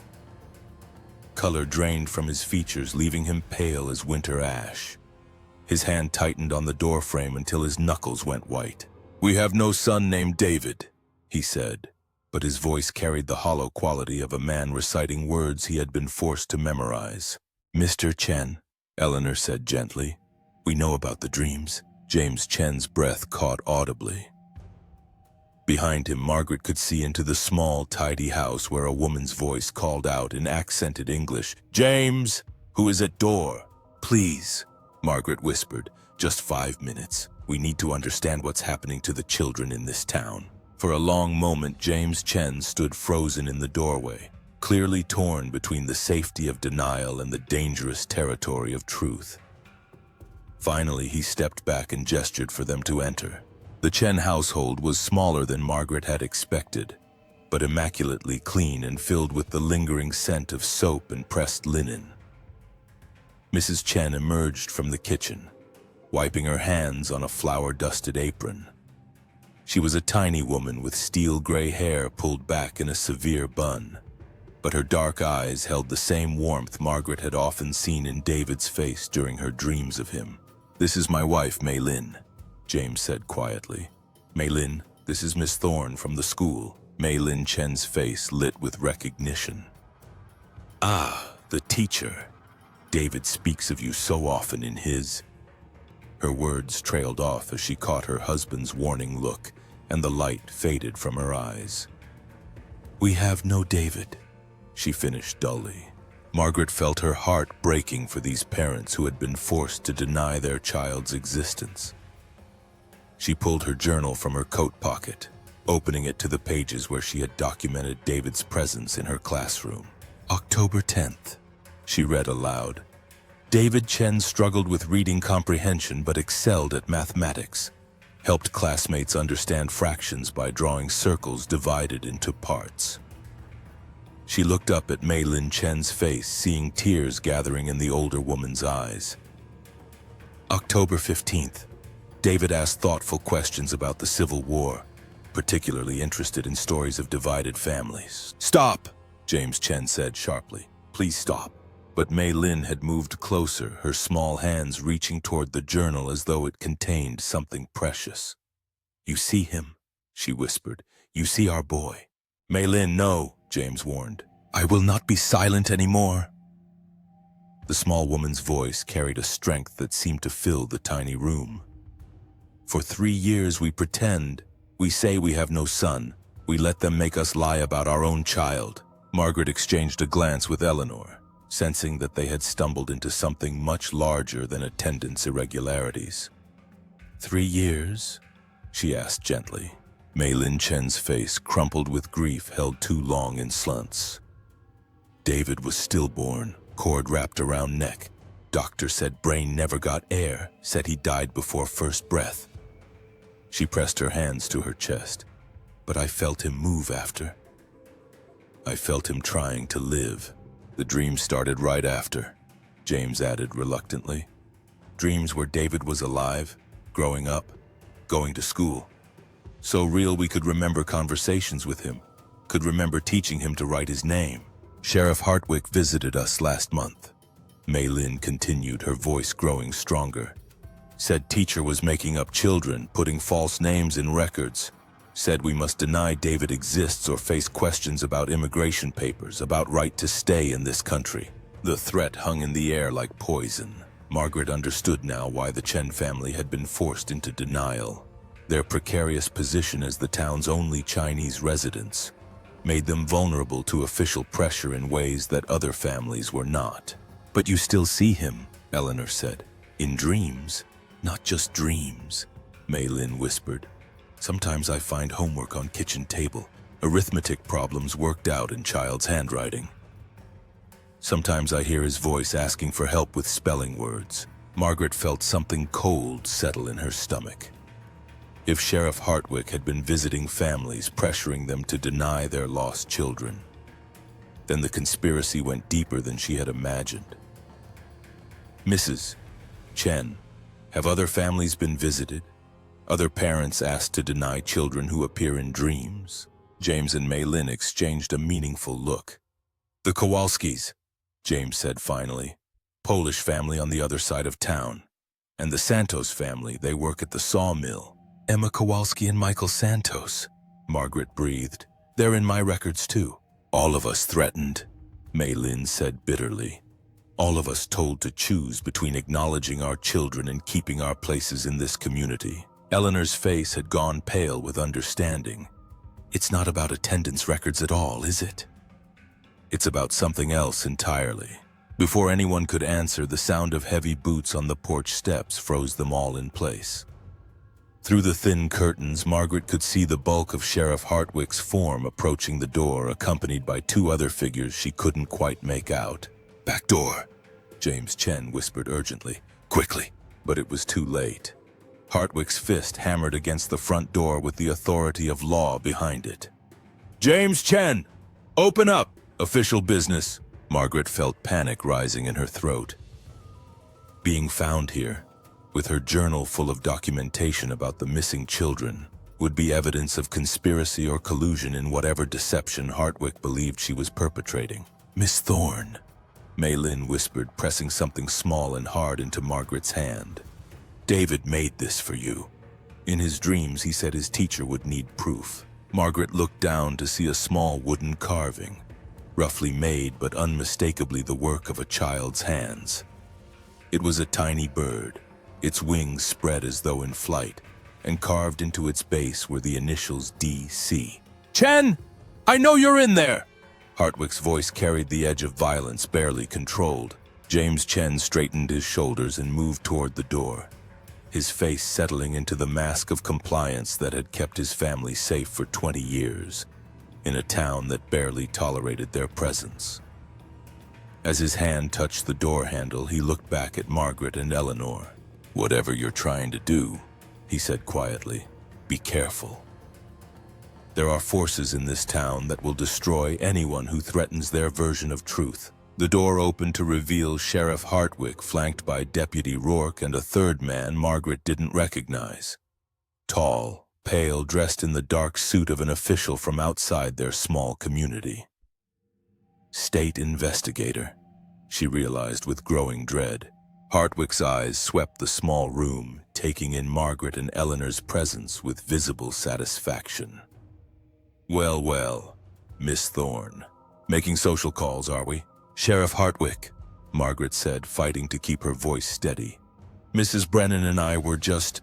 Color drained from his features, leaving him pale as winter ash. His hand tightened on the doorframe until his knuckles went white. "We have no son named David," he said, but his voice carried the hollow quality of a man reciting words he had been forced to memorize. "Mr. Chen," Eleanor said gently, "we know about the dreams." James Chen's breath caught audibly. Behind him, Margaret could see into the small, tidy house where a woman's voice called out in accented English, "James, who is at door?" "Please," Margaret whispered, "just 5 minutes. We need to understand what's happening to the children in this town." For a long moment, James Chen stood frozen in the doorway, clearly torn between the safety of denial and the dangerous territory of truth. Finally, he stepped back and gestured for them to enter. The Chen household was smaller than Margaret had expected, but immaculately clean and filled with the lingering scent of soap and pressed linen. Mrs. Chen emerged from the kitchen, wiping her hands on a flour-dusted apron. She was a tiny woman with steel-gray hair pulled back in a severe bun, but her dark eyes held the same warmth Margaret had often seen in David's face during her dreams of him. "This is my wife, Mei Lin," James said quietly. "Mei Lin, this is Miss Thorne from the school." Mei Lin Chen's face lit with recognition. "Ah, the teacher. David speaks of you so often in his..." Her words trailed off as she caught her husband's warning look, and the light faded from her eyes. "We have no David," she finished dully. Margaret felt her heart breaking for these parents who had been forced to deny their child's existence. She pulled her journal from her coat pocket, opening it to the pages where she had documented David's presence in her classroom. "October 10th, she read aloud. "David Chen struggled with reading comprehension but excelled at mathematics. helped classmates understand fractions by drawing circles divided into parts. She looked up at Mei Lin Chen's face, seeing tears gathering in the older woman's eyes. October 15th. David asked thoughtful questions about the Civil War, particularly interested in stories of divided families. "Stop!" James Chen said sharply. "Please stop." But Mei Lin had moved closer, her small hands reaching toward the journal as though it contained something precious. "You see him," she whispered. "You see our boy." "Mei Lin, no," James warned. "I will not be silent anymore." The small woman's voice carried a strength that seemed to fill the tiny room. "For 3 years we pretend. We say we have no son. We let them make us lie about our own child." Margaret exchanged a glance with Eleanor, sensing that they had stumbled into something much larger than attendance irregularities. 3 years? She asked gently. Mei Lin Chen's face, crumpled with grief, held too long in slants. "David was stillborn, cord wrapped around neck. Doctor said brain never got air, said he died before first breath." She pressed her hands to her chest. "But I felt him move after. I felt him trying to live. The dream started right after," James added reluctantly. "Dreams where David was alive, growing up, going to school. So real we could remember conversations with him, could remember teaching him to write his name. Sheriff Hartwick visited us last month." Mei Lin continued, her voice growing stronger. "Said teacher was making up children, putting false names in records. Said we must deny David exists or face questions about immigration papers, about right to stay in this country." The threat hung in the air like poison. Margaret understood now why the Chen family had been forced into denial. Their precarious position as the town's only Chinese residents made them vulnerable to official pressure in ways that other families were not. "But you still see him," Eleanor said. "In dreams." "Not just dreams," Mei Lin whispered. "Sometimes I find homework on kitchen table, arithmetic problems worked out in child's handwriting. Sometimes I hear his voice asking for help with spelling words." Margaret felt something cold settle in her stomach. If Sheriff Hartwick had been visiting families, pressuring them to deny their lost children, then the conspiracy went deeper than she had imagined. "Mrs. Chen, have other families been visited? Other parents asked to deny children who appear in dreams?" James and Mei Lin exchanged a meaningful look. "The Kowalskis," James said finally. "Polish family on the other side of town. And the Santos family, they work at the sawmill." "Emma Kowalski and Michael Santos," Margaret breathed. "They're in my records too." "All of us threatened," Mei Lin said bitterly. "All of us told to choose between acknowledging our children and keeping our places in this community." Eleanor's face had gone pale with understanding. "It's not about attendance records at all, is it?" "It's about something else entirely." Before anyone could answer, the sound of heavy boots on the porch steps froze them all in place. Through the thin curtains, Margaret could see the bulk of Sheriff Hartwick's form approaching the door, accompanied by 2 other figures she couldn't quite make out. "Back door," James Chen whispered urgently. "Quickly." But it was too late. Hartwick's fist hammered against the front door with the authority of law behind it. "James Chen! Open up! Official business." Margaret felt panic rising in her throat. Being found here, with her journal full of documentation about the missing children, would be evidence of conspiracy or collusion in whatever deception Hartwick believed she was perpetrating. "Miss Thorne," Mei Lin whispered, pressing something small and hard into Margaret's hand. "David made this for you. In his dreams, he said his teacher would need proof." Margaret looked down to see a small wooden carving, roughly made but unmistakably the work of a child's hands. It was a tiny bird, its wings spread as though in flight, and carved into its base were the initials DC. "Chen! I know you're in there!" Hartwick's voice carried the edge of violence, barely controlled. James Chen straightened his shoulders and moved toward the door, his face settling into the mask of compliance that had kept his family safe for 20 years, in a town that barely tolerated their presence. As his hand touched the door handle, he looked back at Margaret and Eleanor. "Whatever you're trying to do," he said quietly. Be careful. There are forces in this town that will destroy anyone who threatens their version of truth. The door opened to reveal Sheriff Hartwick, flanked by Deputy Rourke and a third man Margaret didn't recognize. Tall, pale, dressed in the dark suit of an official from outside their small community. State investigator, she realized with growing dread. Hartwick's eyes swept the small room, taking in Margaret and Eleanor's presence with visible satisfaction. Well, well, Miss Thorne. Making social calls, are we? Sheriff Hartwick, Margaret said, fighting to keep her voice steady. Mrs. Brennan and I were just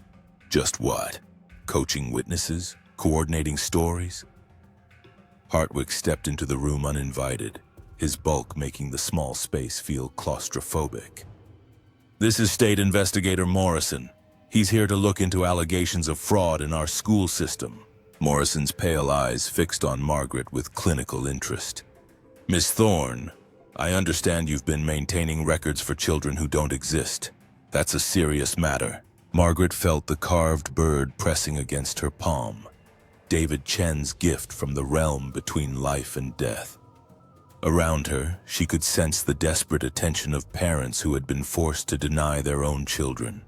what? Coaching witnesses? Coordinating stories? Hartwick stepped into the room uninvited, his bulk making the small space feel claustrophobic. This is State Investigator Morrison. He's here to look into allegations of fraud in our school system. Morrison's pale eyes fixed on Margaret with clinical interest. Miss Thorne, I understand you've been maintaining records for children who don't exist. That's a serious matter. Margaret felt the carved bird pressing against her palm. David Chen's gift from the realm between life and death. Around her, she could sense the desperate attention of parents who had been forced to deny their own children.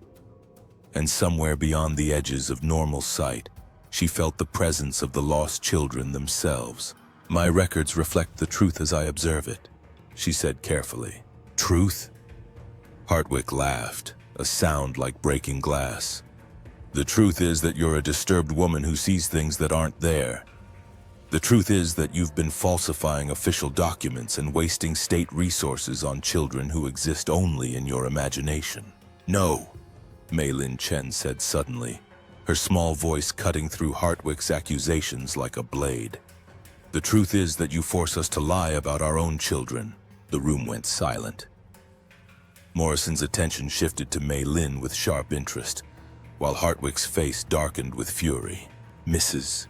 And somewhere beyond the edges of normal sight, she felt the presence of the lost children themselves. My records reflect the truth as I observe it, she said carefully. Truth? Hartwick laughed, a sound like breaking glass. The truth is that you're a disturbed woman who sees things that aren't there. The truth is that you've been falsifying official documents and wasting state resources on children who exist only in your imagination. No, Mei Lin Chen said suddenly, her small voice cutting through Hartwick's accusations like a blade. The truth is that you force us to lie about our own children. The room went silent. Morrison's attention shifted to Mei Lin with sharp interest, while Hartwick's face darkened with fury. Mrs.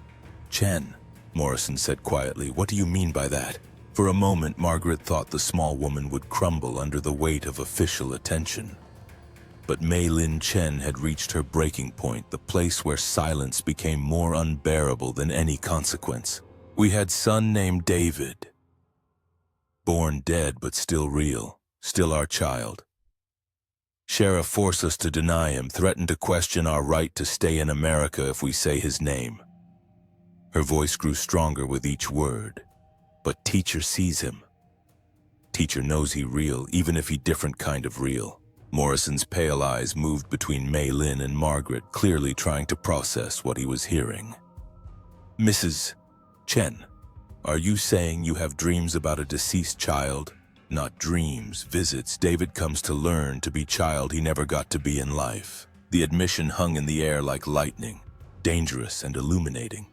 Chen, Morrison said quietly, what do you mean by that? For a moment, Margaret thought the small woman would crumble under the weight of official attention. But Mei Lin Chen had reached her breaking point, the place where silence became more unbearable than any consequence. We had son named David. Born dead but still real, still our child. Sheriff forced us to deny him, threatened to question our right to stay in America if we say his name. Her voice grew stronger with each word. But teacher sees him. Teacher knows he real, even if he different kind of real. Morrison's pale eyes moved between Mei Lin and Margaret, clearly trying to process what he was hearing. Mrs. Chen, are you saying you have dreams about a deceased child? Not dreams, visits. David comes to learn to be child he never got to be in life. The admission hung in the air like lightning, dangerous and illuminating.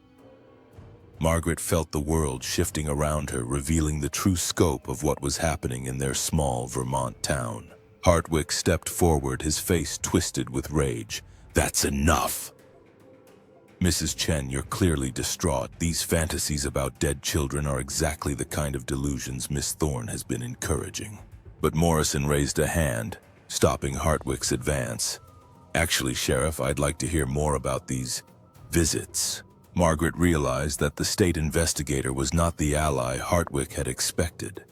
Margaret felt the world shifting around her, revealing the true scope of what was happening in their small Vermont town. Hartwick stepped forward, his face twisted with rage. That's enough! Mrs. Chen, you're clearly distraught. These fantasies about dead children are exactly the kind of delusions Miss Thorne has been encouraging. But Morrison raised a hand, stopping Hartwick's advance. Actually, Sheriff, I'd like to hear more about these visits. Margaret realized that the state investigator was not the ally Hartwick had expected.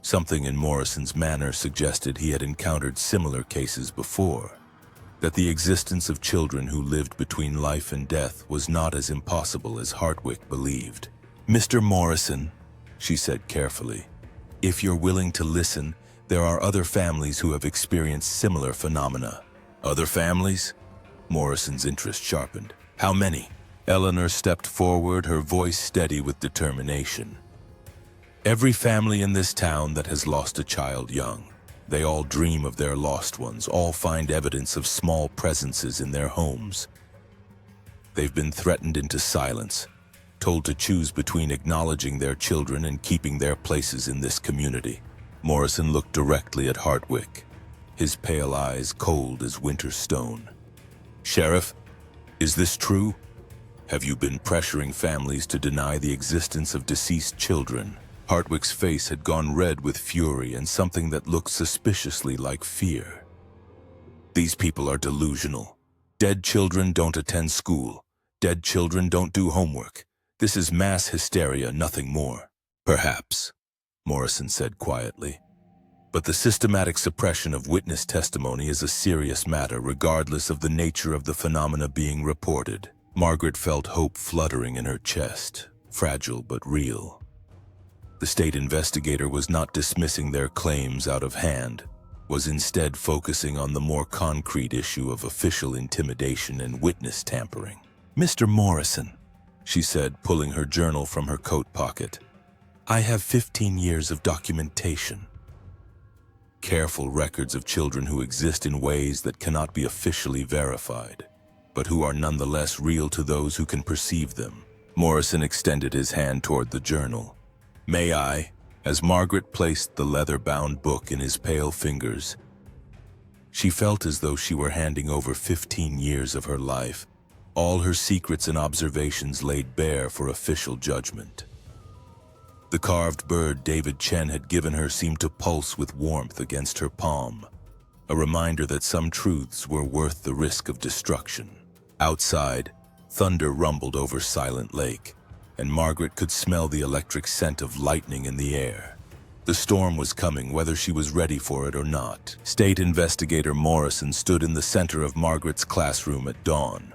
Something in Morrison's manner suggested he had encountered similar cases before, that the existence of children who lived between life and death was not as impossible as Hartwick believed. Mr. Morrison, she said carefully, if you're willing to listen, there are other families who have experienced similar phenomena. Other families? Morrison's interest sharpened. How many? Eleanor stepped forward, her voice steady with determination. Every family in this town that has lost a child young. They all dream of their lost ones, all find evidence of small presences in their homes. They've been threatened into silence, told to choose between acknowledging their children and keeping their places in this community. Morrison looked directly at Hartwick, his pale eyes cold as winter stone. Sheriff, is this true? Have you been pressuring families to deny the existence of deceased children? Hartwick's face had gone red with fury and something that looked suspiciously like fear. These people are delusional. Dead children don't attend school. Dead children don't do homework. This is mass hysteria, nothing more. Perhaps, Morrison said quietly. But the systematic suppression of witness testimony is a serious matter regardless of the nature of the phenomena being reported. Margaret felt hope fluttering in her chest, fragile but real. The state investigator was not dismissing their claims out of hand, was instead focusing on the more concrete issue of official intimidation and witness tampering. "Mr. Morrison," she said, pulling her journal from her coat pocket, "I have 15 years of documentation. Careful records of children who exist in ways that cannot be officially verified, but who are nonetheless real to those who can perceive them." Morrison extended his hand toward the journal. "May I?" As Margaret placed the leather-bound book in his pale fingers, she felt as though she were handing over 15 years of her life, all her secrets and observations laid bare for official judgment. The carved bird David Chen had given her seemed to pulse with warmth against her palm, a reminder that some truths were worth the risk of destruction. Outside, thunder rumbled over Silent Lake, and Margaret could smell the electric scent of lightning in the air. The storm was coming, whether she was ready for it or not. State Investigator Morrison stood in the center of Margaret's classroom at dawn,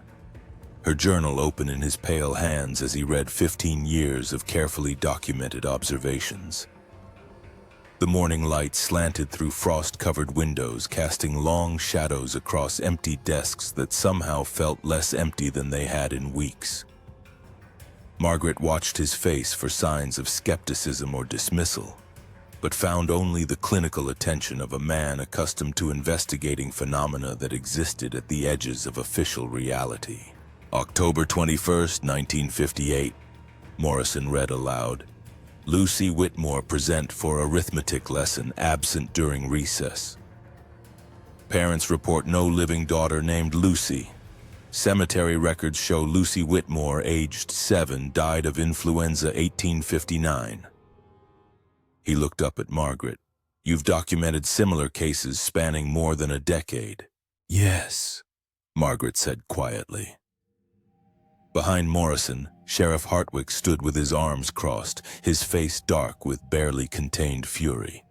her journal open in his pale hands as he read 15 years of carefully documented observations. The morning light slanted through frost-covered windows, casting long shadows across empty desks that somehow felt less empty than they had in weeks. Margaret watched his face for signs of skepticism or dismissal, but found only the clinical attention of a man accustomed to investigating phenomena that existed at the edges of official reality. October 21st, 1958, Morrison read aloud. Lucy Whitmore present for arithmetic lesson, absent during recess. Parents report no living daughter named Lucy. Cemetery records show Lucy Whitmore, aged 7, died of influenza 1859. He looked up at Margaret. "You've documented similar cases spanning more than a decade." "Yes," Margaret said quietly. Behind Morrison, Sheriff Hartwick stood with his arms crossed, his face dark with barely contained fury.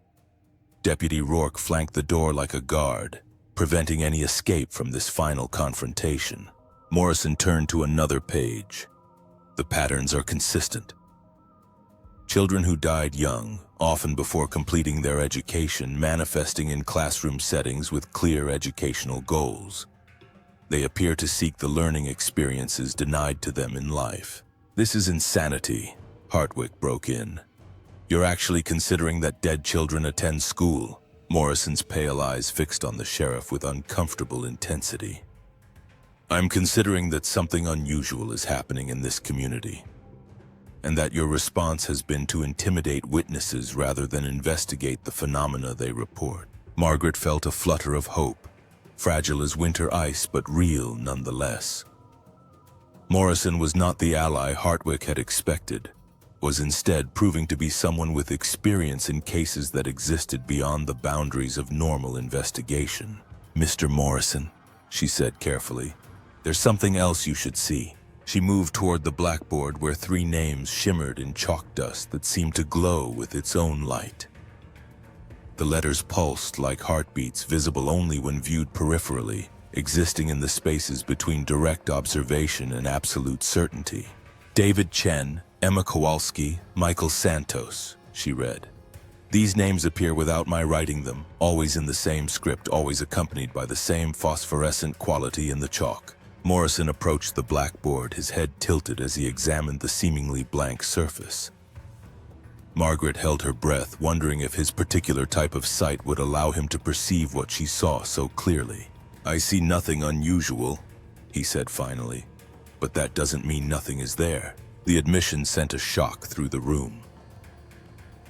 Deputy Rourke flanked the door like a guard, preventing any escape from this final confrontation. Morrison turned to another page. The patterns are consistent. Children who died young, often before completing their education, manifesting in classroom settings with clear educational goals. They appear to seek the learning experiences denied to them in life. "This is insanity," Hartwick broke in. "You're actually considering that dead children attend school?" Morrison's pale eyes fixed on the sheriff with uncomfortable intensity. "I'm considering that something unusual is happening in this community, and that your response has been to intimidate witnesses rather than investigate the phenomena they report." Margaret felt a flutter of hope, fragile as winter ice but real nonetheless. Morrison was not the ally Hartwick had expected, was instead proving to be someone with experience in cases that existed beyond the boundaries of normal investigation. "Mr. Morrison," she said carefully, "there's something else you should see." She moved toward the blackboard where 3 names shimmered in chalk dust that seemed to glow with its own light. The letters pulsed like heartbeats, visible only when viewed peripherally, existing in the spaces between direct observation and absolute certainty. "David Chen, Emma Kowalski, Michael Santos," she read. "These names appear without my writing them, always in the same script, always accompanied by the same phosphorescent quality in the chalk." Morrison approached the blackboard, his head tilted as he examined the seemingly blank surface. Margaret held her breath, wondering if his particular type of sight would allow him to perceive what she saw so clearly. "I see nothing unusual," he said finally, "but that doesn't mean nothing is there." The admission sent a shock through the room.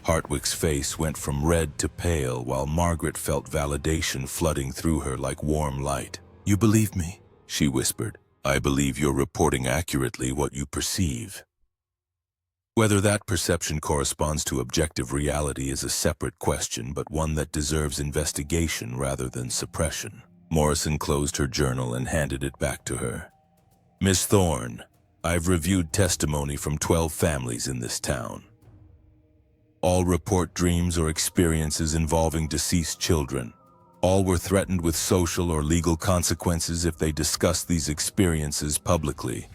Hartwick's face went from red to pale while Margaret felt validation flooding through her like warm light. "You believe me?" she whispered. "I believe you're reporting accurately what you perceive. Whether that perception corresponds to objective reality is a separate question, but one that deserves investigation rather than suppression." Morrison closed her journal and handed it back to her. Miss Thorne, I've reviewed testimony from 12 families in this town. All report dreams or experiences involving deceased children. All were threatened with social or legal consequences if they discussed these experiences publicly.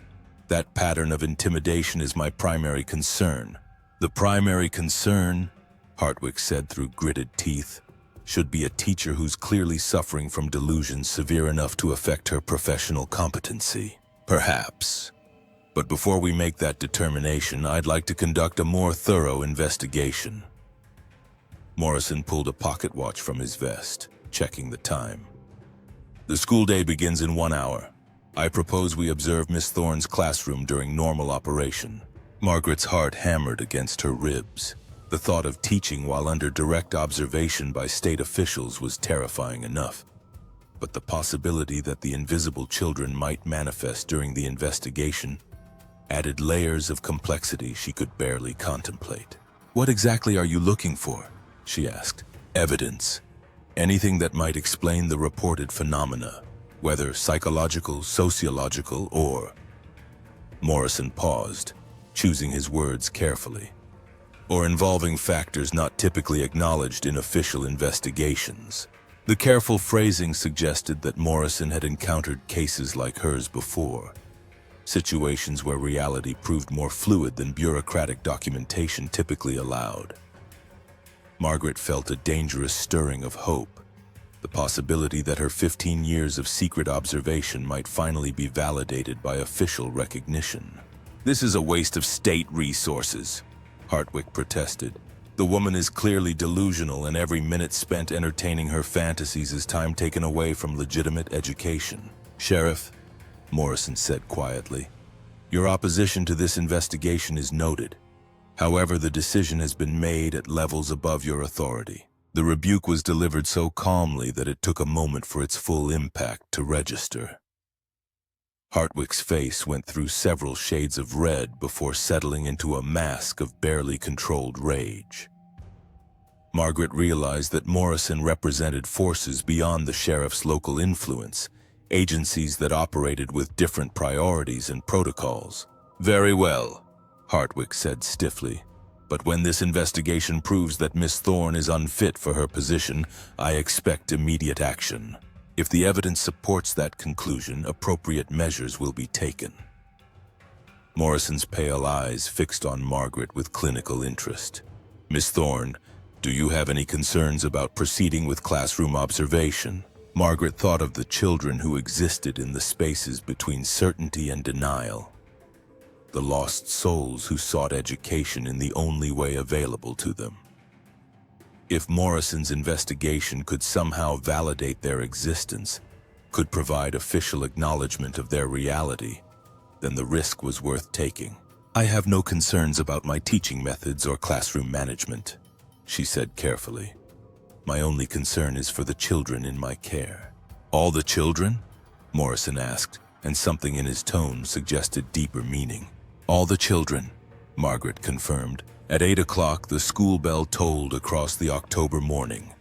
That pattern of intimidation is my primary concern. The primary concern, Hartwick said through gritted teeth, should be a teacher who's clearly suffering from delusions severe enough to affect her professional competency. Perhaps. But before we make that determination, I'd like to conduct a more thorough investigation. Morrison pulled a pocket watch from his vest, checking the time. The school day begins in 1 hour. I propose we observe Miss Thorne's classroom during normal operation. Margaret's heart hammered against her ribs. The thought of teaching while under direct observation by state officials was terrifying enough. But the possibility that the invisible children might manifest during the investigation added layers of complexity she could barely contemplate. What exactly are you looking for? She asked. Evidence. Anything that might explain the reported phenomena, whether psychological, sociological, or... Morrison paused, choosing his words carefully. Or involving factors not typically acknowledged in official investigations. The careful phrasing suggested that Morrison had encountered cases like hers before, situations where reality proved more fluid than bureaucratic documentation typically allowed. Margaret felt a dangerous stirring of hope, the possibility that her 15 years of secret observation might finally be validated by official recognition. This is a waste of state resources, Hartwick protested. The woman is clearly delusional, and every minute spent entertaining her fantasies is time taken away from legitimate education. Sheriff, Morrison said quietly, your opposition to this investigation is noted. However, the decision has been made at levels above your authority. The rebuke was delivered so calmly that it took a moment for its full impact to register. Hartwick's face went through several shades of red before settling into a mask of barely controlled rage. Margaret realized that Morrison represented forces beyond the sheriff's local influence, agencies that operated with different priorities and protocols. Very well, Hartwick said stiffly. But when this investigation proves that Miss Thorne is unfit for her position, I expect immediate action. If the evidence supports that conclusion, appropriate measures will be taken. Morrison's pale eyes fixed on Margaret with clinical interest. Miss Thorne, do you have any concerns about proceeding with classroom observation? Margaret thought of the children who existed in the spaces between certainty and denial. The lost souls who sought education in the only way available to them. If Morrison's investigation could somehow validate their existence, could provide official acknowledgement of their reality, then the risk was worth taking. I have no concerns about my teaching methods or classroom management, she said carefully. My only concern is for the children in my care. All the children? Morrison asked, and something in his tone suggested deeper meaning. All the children, Margaret confirmed. At 8 o'clock, the school bell tolled across the October morning,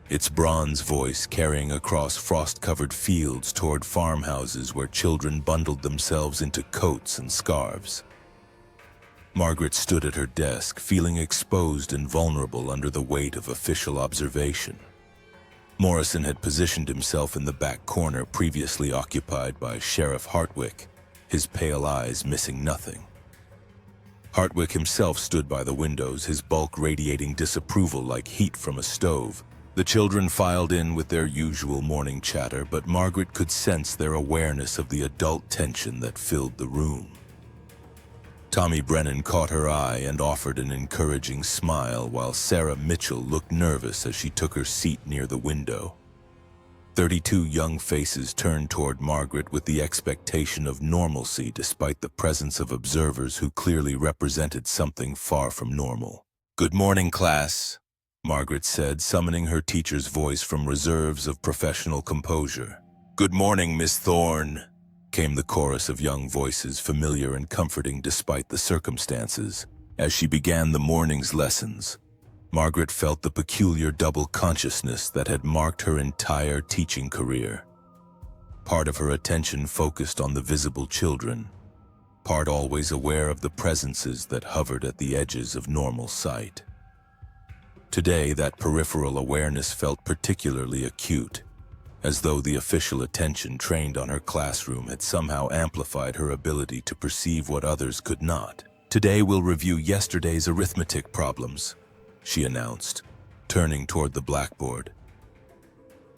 its bronze voice carrying across frost-covered fields toward farmhouses where children bundled themselves into coats and scarves. Margaret stood at her desk, feeling exposed and vulnerable under the weight of official observation. Morrison had positioned himself in the back corner previously occupied by Sheriff Hartwick, his pale eyes missing nothing. Hartwick himself stood by the windows, his bulk radiating disapproval like heat from a stove. The children filed in with their usual morning chatter, but Margaret could sense their awareness of the adult tension that filled the room. Tommy Brennan caught her eye and offered an encouraging smile, while Sarah Mitchell looked nervous as she took her seat near the window. 32 young faces turned toward Margaret with the expectation of normalcy despite the presence of observers who clearly represented something far from normal. Good morning, class, Margaret said, summoning her teacher's voice from reserves of professional composure. Good morning, Miss Thorne, came the chorus of young voices, familiar and comforting despite the circumstances. As she began the morning's lessons, Margaret felt the peculiar double consciousness that had marked her entire teaching career. Part of her attention focused on the visible children, part always aware of the presences that hovered at the edges of normal sight. Today, that peripheral awareness felt particularly acute, as though the official attention trained on her classroom had somehow amplified her ability to perceive what others could not. "Today we'll review yesterday's arithmetic problems," she announced, turning toward the blackboard.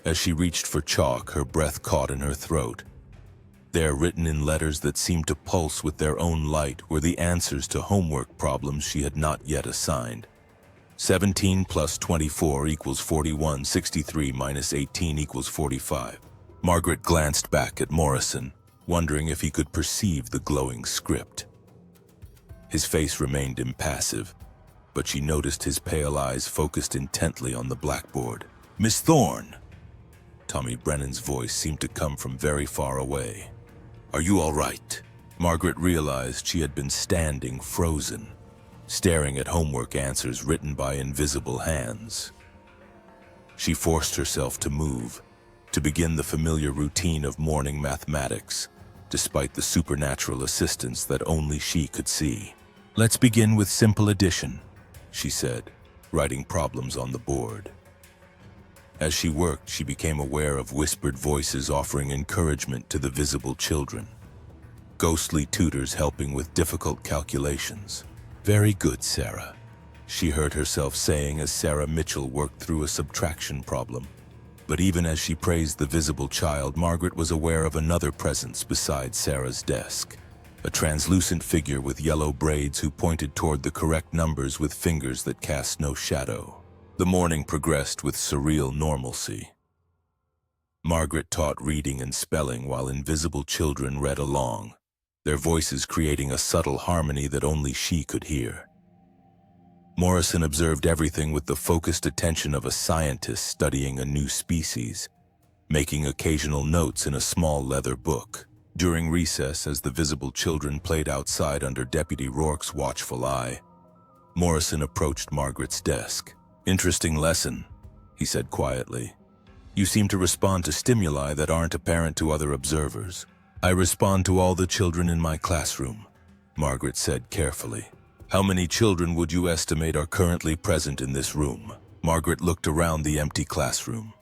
As she reached for chalk, her breath caught in her throat. There, written in letters that seemed to pulse with their own light, were the answers to homework problems she had not yet assigned. 17 plus 24 equals 41, 63 minus 18 equals 45. Margaret glanced back at Morrison, wondering if he could perceive the glowing script. His face remained impassive, but she noticed his pale eyes focused intently on the blackboard. "Miss Thorne!" Tommy Brennan's voice seemed to come from very far away. "Are you all right?" Margaret realized she had been standing frozen, staring at homework answers written by invisible hands. She forced herself to move, to begin the familiar routine of morning mathematics, despite the supernatural assistance that only she could see. "Let's begin with simple addition," she said, writing problems on the board. As she worked, she became aware of whispered voices offering encouragement to the visible children. Ghostly tutors helping with difficult calculations. "Very good, Sarah," she heard herself saying as Sarah Mitchell worked through a subtraction problem. But even as she praised the visible child, Margaret was aware of another presence beside Sarah's desk. A translucent figure with yellow braids who pointed toward the correct numbers with fingers that cast no shadow. The morning progressed with surreal normalcy. Margaret taught reading and spelling while invisible children read along, their voices creating a subtle harmony that only she could hear. Morrison observed everything with the focused attention of a scientist studying a new species, making occasional notes in a small leather book. During recess, as the visible children played outside under Deputy Rourke's watchful eye, Morrison approached Margaret's desk. "Interesting lesson," he said quietly. "You seem to respond to stimuli that aren't apparent to other observers." "I respond to all the children in my classroom," Margaret said carefully. "How many children would you estimate are currently present in this room?" Margaret looked around the empty classroom,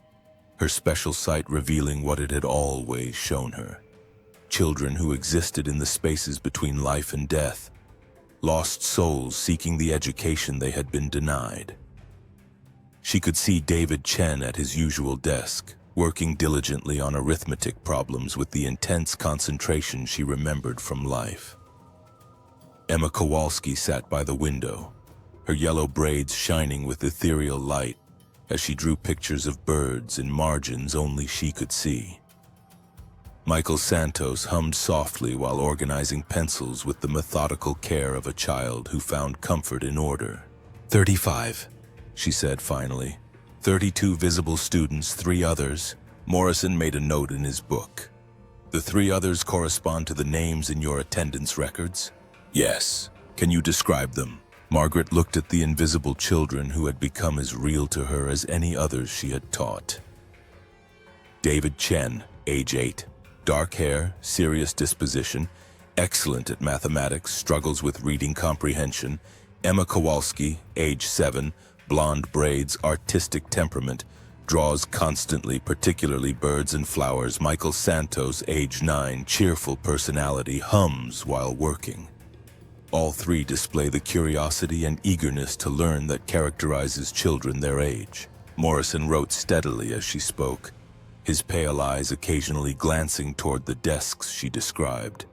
her special sight revealing what it had always shown her. Children who existed in the spaces between life and death, lost souls seeking the education they had been denied. She could see David Chen at his usual desk, working diligently on arithmetic problems with the intense concentration she remembered from life. Emma Kowalski sat by the window, her yellow braids shining with ethereal light as she drew pictures of birds in margins only she could see. Michael Santos hummed softly while organizing pencils with the methodical care of a child who found comfort in order. 35. She said finally. 32 visible students, 3 others. Morrison made a note in his book. "The 3 others correspond to the names in your attendance records?" "Yes." "Can you describe them?" Margaret looked at the invisible children who had become as real to her as any others she had taught. David Chen, age 8. Dark hair, serious disposition, excellent at mathematics, struggles with reading comprehension. Emma Kowalski, age 7. Blonde braids, artistic temperament, draws constantly, particularly birds and flowers. Michael Santos, age 9, cheerful personality, hums while working. All 3 display the curiosity and eagerness to learn that characterizes children their age. Morrison wrote steadily as she spoke, his pale eyes occasionally glancing toward the desks she described.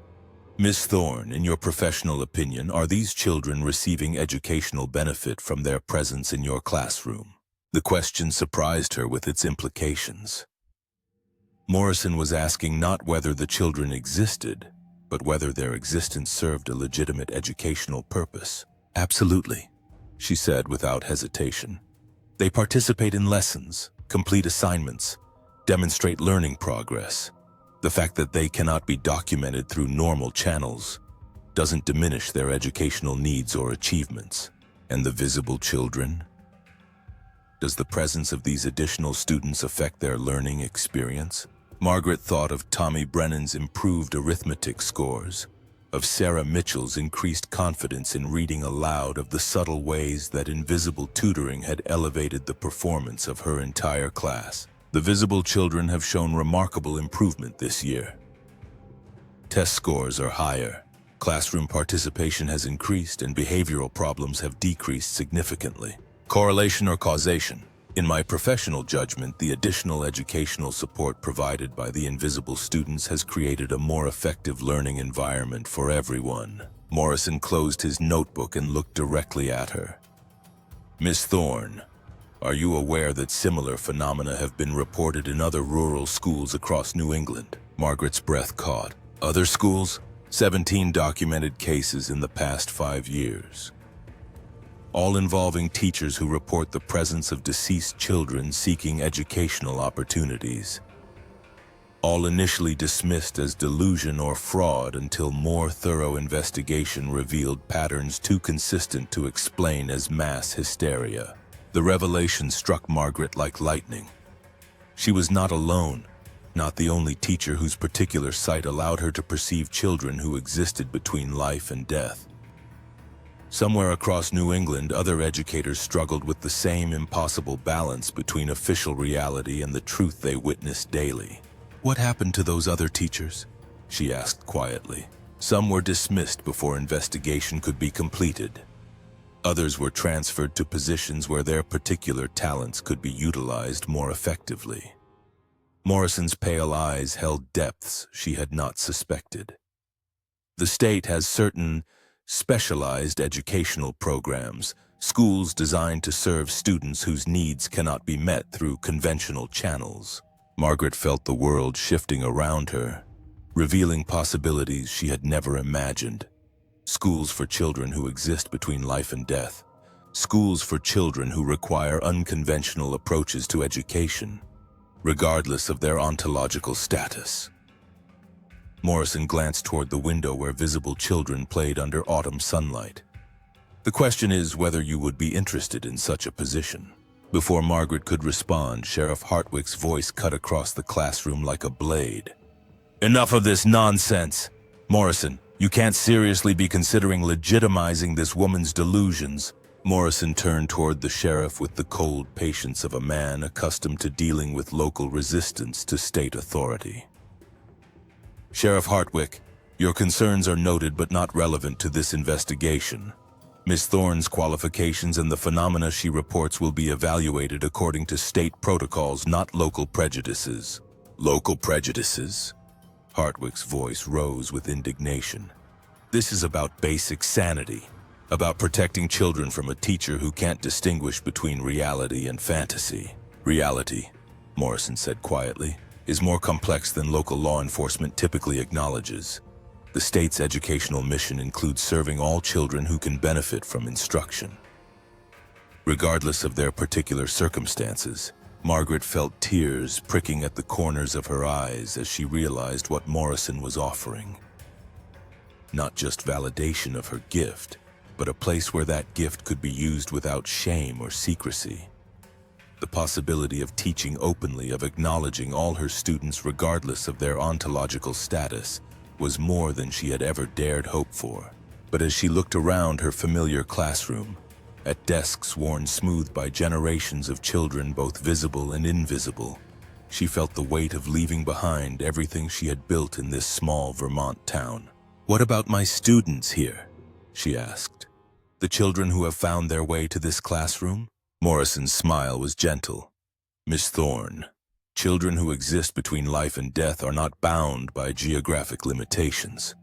"Miss Thorne, in your professional opinion, are these children receiving educational benefit from their presence in your classroom?" The question surprised her with its implications. Morrison was asking not whether the children existed, but whether their existence served a legitimate educational purpose. "Absolutely," she said without hesitation. "They participate in lessons, complete assignments, demonstrate learning progress. The fact that they cannot be documented through normal channels doesn't diminish their educational needs or achievements." "And the visible children? Does the presence of these additional students affect their learning experience?" Margaret thought of Tommy Brennan's improved arithmetic scores, of Sarah Mitchell's increased confidence in reading aloud, of the subtle ways that invisible tutoring had elevated the performance of her entire class. The visible children have shown remarkable improvement this year. Test scores are higher, classroom participation has increased, and behavioral problems have decreased significantly. Correlation or causation? In my professional judgment, the additional educational support provided by the invisible students has created a more effective learning environment for everyone. Morrison closed his notebook and looked directly at her. Miss Thorne, are you aware that similar phenomena have been reported in other rural schools across New England? Margaret's breath caught. Other schools? 17 documented cases in the past 5 years. All involving teachers who report the presence of deceased children seeking educational opportunities. All initially dismissed as delusion or fraud until more thorough investigation revealed patterns too consistent to explain as mass hysteria. The revelation struck Margaret like lightning. She was not alone, not the only teacher whose particular sight allowed her to perceive children who existed between life and death. Somewhere across New England, other educators struggled with the same impossible balance between official reality and the truth they witnessed daily. What happened to those other teachers? She asked quietly. Some were dismissed before investigation could be completed. Others were transferred to positions where their particular talents could be utilized more effectively. Morrison's pale eyes held depths she had not suspected. The state has certain specialized educational programs, schools designed to serve students whose needs cannot be met through conventional channels. Margaret felt the world shifting around her, revealing possibilities she had never imagined. Schools for children who exist between life and death. Schools for children who require unconventional approaches to education, regardless of their ontological status. Morrison glanced toward the window where visible children played under autumn sunlight. The question is whether you would be interested in such a position. Before Margaret could respond, Sheriff Hartwick's voice cut across the classroom like a blade. Enough of this nonsense! Morrison, you can't seriously be considering legitimizing this woman's delusions. Morrison turned toward the sheriff with the cold patience of a man accustomed to dealing with local resistance to state authority. Sheriff Hartwick, your concerns are noted but not relevant to this investigation. Miss Thorne's qualifications and the phenomena she reports will be evaluated according to state protocols, not local prejudices. Local prejudices? Hartwick's voice rose with indignation. This is about basic sanity, about protecting children from a teacher who can't distinguish between reality and fantasy. Reality, Morrison said quietly, is more complex than local law enforcement typically acknowledges. The state's educational mission includes serving all children who can benefit from instruction. Regardless of their particular circumstances, Margaret felt tears pricking at the corners of her eyes as she realized what Morrison was offering. Not just validation of her gift, but a place where that gift could be used without shame or secrecy. The possibility of teaching openly, of acknowledging all her students regardless of their ontological status, was more than she had ever dared hope for. But as she looked around her familiar classroom, at desks worn smooth by generations of children both visible and invisible, she felt the weight of leaving behind everything she had built in this small Vermont town. What about my students here? She asked. The children who have found their way to this classroom? Morrison's smile was gentle. Miss Thorne, children who exist between life and death are not bound by geographic limitations.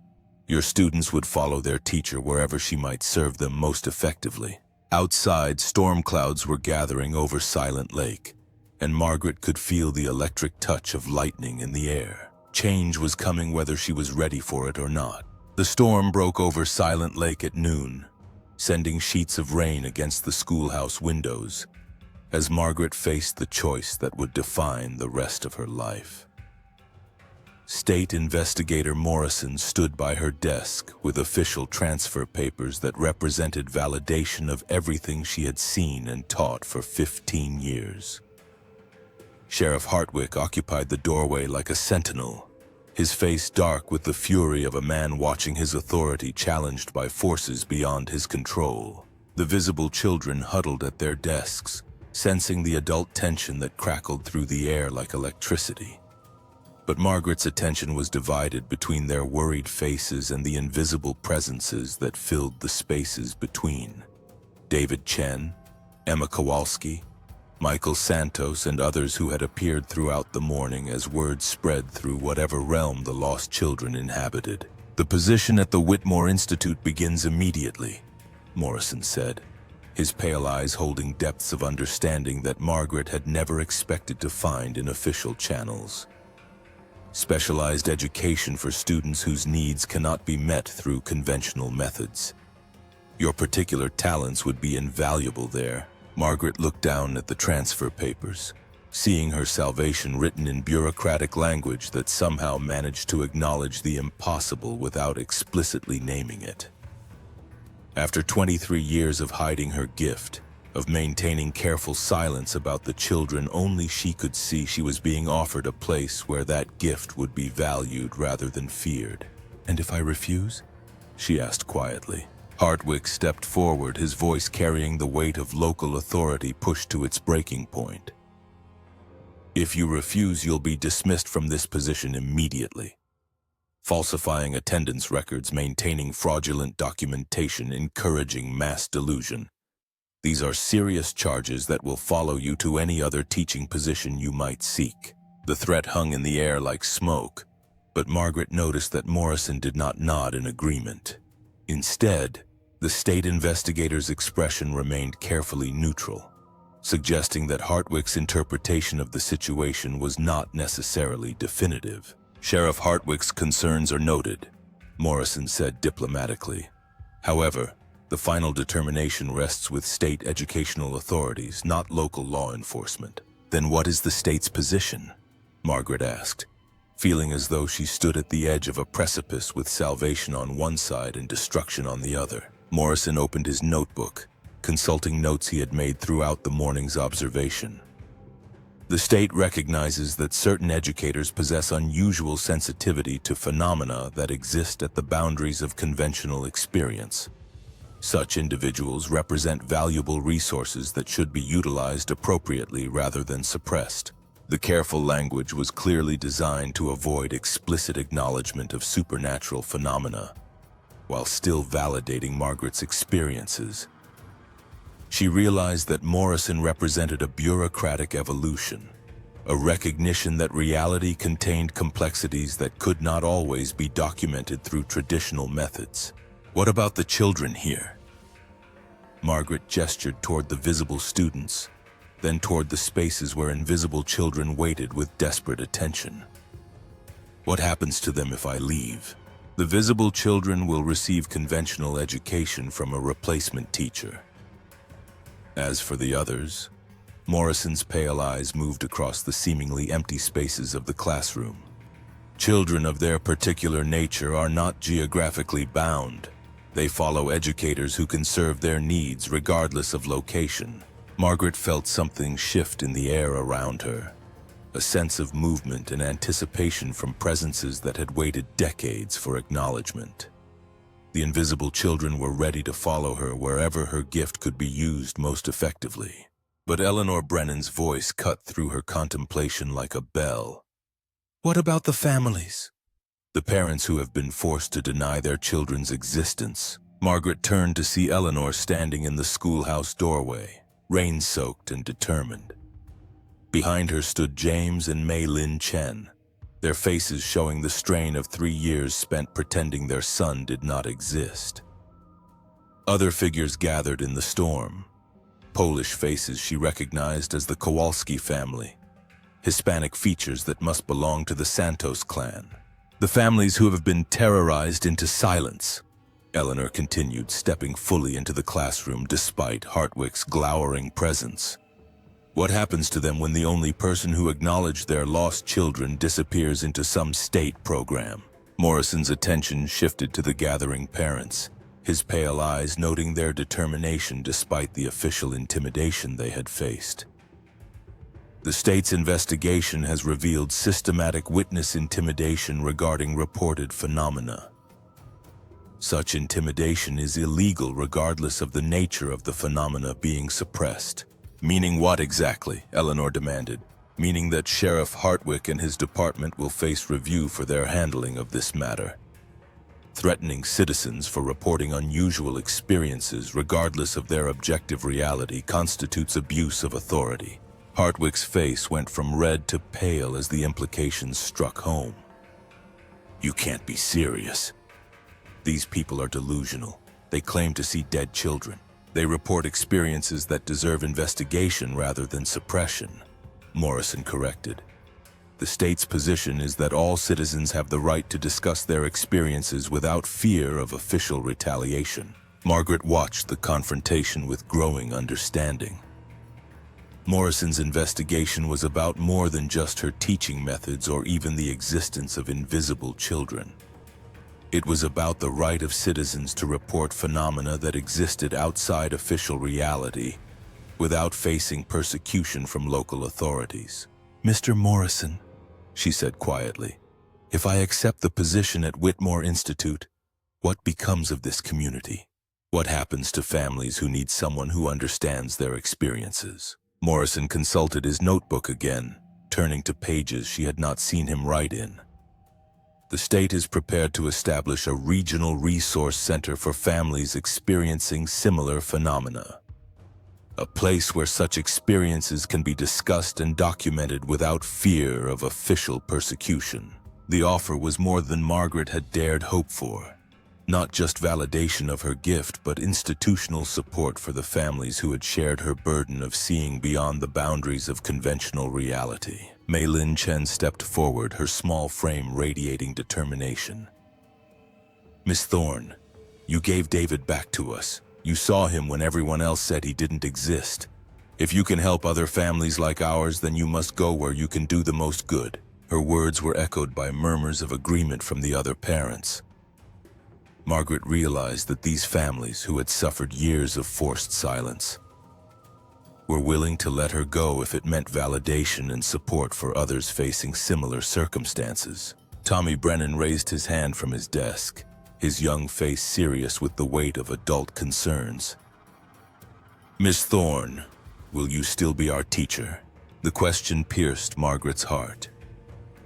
Your students would follow their teacher wherever she might serve them most effectively. Outside, storm clouds were gathering over Silent Lake, and Margaret could feel the electric touch of lightning in the air. Change was coming whether she was ready for it or not. The storm broke over Silent Lake at noon, sending sheets of rain against the schoolhouse windows, as Margaret faced the choice that would define the rest of her life. State Investigator Morrison stood by her desk with official transfer papers that represented validation of everything she had seen and taught for 15 years. Sheriff Hartwick occupied the doorway like a sentinel, his face dark with the fury of a man watching his authority challenged by forces beyond his control. The visible children huddled at their desks, sensing the adult tension that crackled through the air like electricity. But Margaret's attention was divided between their worried faces and the invisible presences that filled the spaces between. David Chen, Emma Kowalski, Michael Santos, and others who had appeared throughout the morning as word spread through whatever realm the lost children inhabited. "The position at the Whitmore Institute begins immediately," Morrison said, his pale eyes holding depths of understanding that Margaret had never expected to find in official channels. "Specialized education for students whose needs cannot be met through conventional methods. Your particular talents would be invaluable there." Margaret looked down at the transfer papers, seeing her salvation written in bureaucratic language that somehow managed to acknowledge the impossible without explicitly naming it. After 23 years of hiding her gift, of maintaining careful silence about the children only she could see, she was being offered a place where that gift would be valued rather than feared. "And if I refuse?" she asked quietly. Hartwick stepped forward, his voice carrying the weight of local authority pushed to its breaking point. "If you refuse, you'll be dismissed from this position immediately. Falsifying attendance records, maintaining fraudulent documentation, encouraging mass delusion. These are serious charges that will follow you to any other teaching position you might seek." The threat hung in the air like smoke, but Margaret noticed that Morrison did not nod in agreement. Instead, the state investigator's expression remained carefully neutral, suggesting that Hartwick's interpretation of the situation was not necessarily definitive. "Sheriff Hartwick's concerns are noted," Morrison said diplomatically. "However, the final determination rests with state educational authorities, not local law enforcement." "Then what is the state's position?" Margaret asked, feeling as though she stood at the edge of a precipice with salvation on one side and destruction on the other. Morrison opened his notebook, consulting notes he had made throughout the morning's observation. "The state recognizes that certain educators possess unusual sensitivity to phenomena that exist at the boundaries of conventional experience. Such individuals represent valuable resources that should be utilized appropriately rather than suppressed." The careful language was clearly designed to avoid explicit acknowledgement of supernatural phenomena, while still validating Margaret's experiences. She realized that Morrison represented a bureaucratic evolution, a recognition that reality contained complexities that could not always be documented through traditional methods. "What about the children here?" Margaret gestured toward the visible students, then toward the spaces where invisible children waited with desperate attention. "What happens to them if I leave?" "The visible children will receive conventional education from a replacement teacher. As for the others," Morrison's pale eyes moved across the seemingly empty spaces of the classroom. "Children of their particular nature are not geographically bound. They follow educators who can serve their needs regardless of location." Margaret felt something shift in the air around her, a sense of movement and anticipation from presences that had waited decades for acknowledgement. The invisible children were ready to follow her wherever her gift could be used most effectively. But Eleanor Brennan's voice cut through her contemplation like a bell. "What about the families?" "The parents who have been forced to deny their children's existence." Margaret turned to see Eleanor standing in the schoolhouse doorway, rain-soaked and determined. Behind her stood James and Mei Lin Chen, their faces showing the strain of 3 years spent pretending their son did not exist. Other figures gathered in the storm. Polish faces she recognized as the Kowalski family, Hispanic features that must belong to the Santos clan. "The families who have been terrorized into silence," Eleanor continued, stepping fully into the classroom despite Hartwick's glowering presence. "What happens to them when the only person who acknowledged their lost children disappears into some state program?" Morrison's attention shifted to the gathering parents, his pale eyes noting their determination despite the official intimidation they had faced. The state's investigation has revealed systematic witness intimidation regarding reported phenomena. Such intimidation is illegal regardless of the nature of the phenomena being suppressed. Meaning what exactly? Eleanor demanded. Meaning that Sheriff Hartwick and his department will face review for their handling of this matter. Threatening citizens for reporting unusual experiences regardless of their objective reality constitutes abuse of authority. Hartwick's face went from red to pale as the implications struck home. You can't be serious. These people are delusional. They claim to see dead children. They report experiences that deserve investigation rather than suppression, Morrison corrected. The state's position is that all citizens have the right to discuss their experiences without fear of official retaliation. Margaret watched the confrontation with growing understanding. Morrison's investigation was about more than just her teaching methods or even the existence of invisible children. It was about the right of citizens to report phenomena that existed outside official reality without facing persecution from local authorities. Mr. Morrison, she said quietly, if I accept the position at Whitmore Institute, what becomes of this community? What happens to families who need someone who understands their experiences? Morrison consulted his notebook again, turning to pages she had not seen him write in. The state is prepared to establish a regional resource center for families experiencing similar phenomena. A place where such experiences can be discussed and documented without fear of official persecution. The offer was more than Margaret had dared hope for. Not just validation of her gift, but institutional support for the families who had shared her burden of seeing beyond the boundaries of conventional reality. Mei Lin Chen stepped forward, her small frame radiating determination. Miss Thorne, you gave David back to us. You saw him when everyone else said he didn't exist. If you can help other families like ours, then you must go where you can do the most good. Her words were echoed by murmurs of agreement from the other parents. Margaret realized that these families, who had suffered years of forced silence, were willing to let her go if it meant validation and support for others facing similar circumstances. Tommy Brennan raised his hand from his desk, his young face serious with the weight of adult concerns. Miss Thorne, will you still be our teacher? The question pierced Margaret's heart.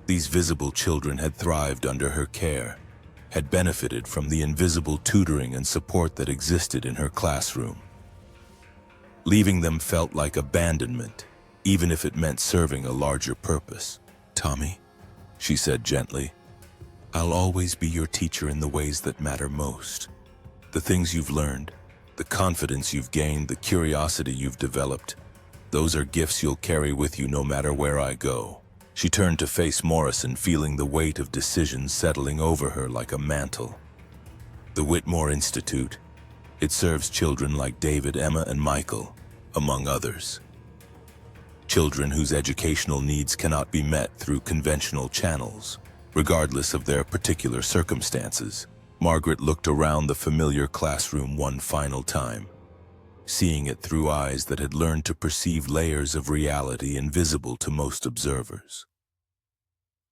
These visible children had thrived under her care, had benefited from the invisible tutoring and support that existed in her classroom. Leaving them felt like abandonment, even if it meant serving a larger purpose. Tommy, she said gently, I'll always be your teacher in the ways that matter most. The things you've learned, the confidence you've gained, the curiosity you've developed, those are gifts you'll carry with you no matter where I go. She turned to face Morrison, feeling the weight of decisions settling over her like a mantle. The Whitmore Institute, it serves children like David, Emma, and Michael, among others. Children whose educational needs cannot be met through conventional channels, regardless of their particular circumstances. Margaret looked around the familiar classroom one final time, seeing it through eyes that had learned to perceive layers of reality invisible to most observers.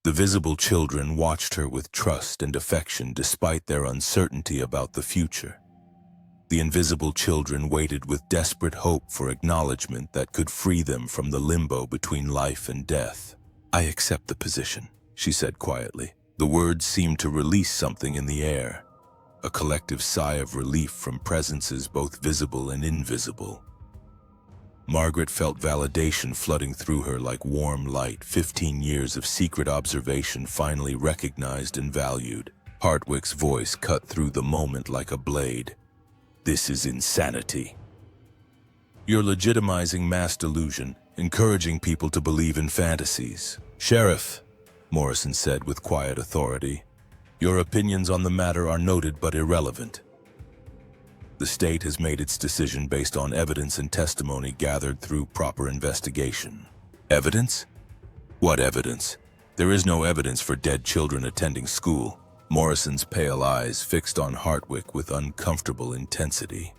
The visible children watched her with trust and affection despite their uncertainty about the future. The invisible children waited with desperate hope for acknowledgement that could free them from the limbo between life and death. I accept the position, she said quietly. The words seemed to release something in the air, a collective sigh of relief from presences both visible and invisible. Margaret felt validation flooding through her like warm light, 15 years of secret observation finally recognized and valued. Hartwick's voice cut through the moment like a blade. This is insanity. You're legitimizing mass delusion, encouraging people to believe in fantasies. Sheriff, Morrison said with quiet authority, your opinions on the matter are noted but irrelevant. The state has made its decision based on evidence and testimony gathered through proper investigation. Evidence? What evidence? There is no evidence for dead children attending school. Morrison's pale eyes fixed on Hartwick with uncomfortable intensity.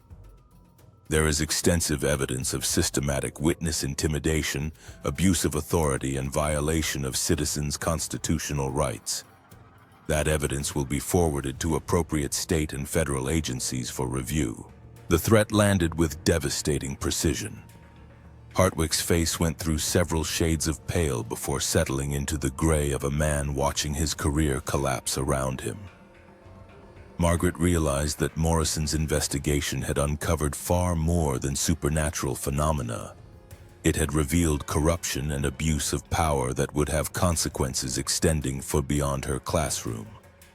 There is extensive evidence of systematic witness intimidation, abuse of authority, and violation of citizens' constitutional rights. That evidence will be forwarded to appropriate state and federal agencies for review. The threat landed with devastating precision. Hartwick's face went through several shades of pale before settling into the gray of a man watching his career collapse around him. Margaret realized that Morrison's investigation had uncovered far more than supernatural phenomena. It had revealed corruption and abuse of power that would have consequences extending far beyond her classroom.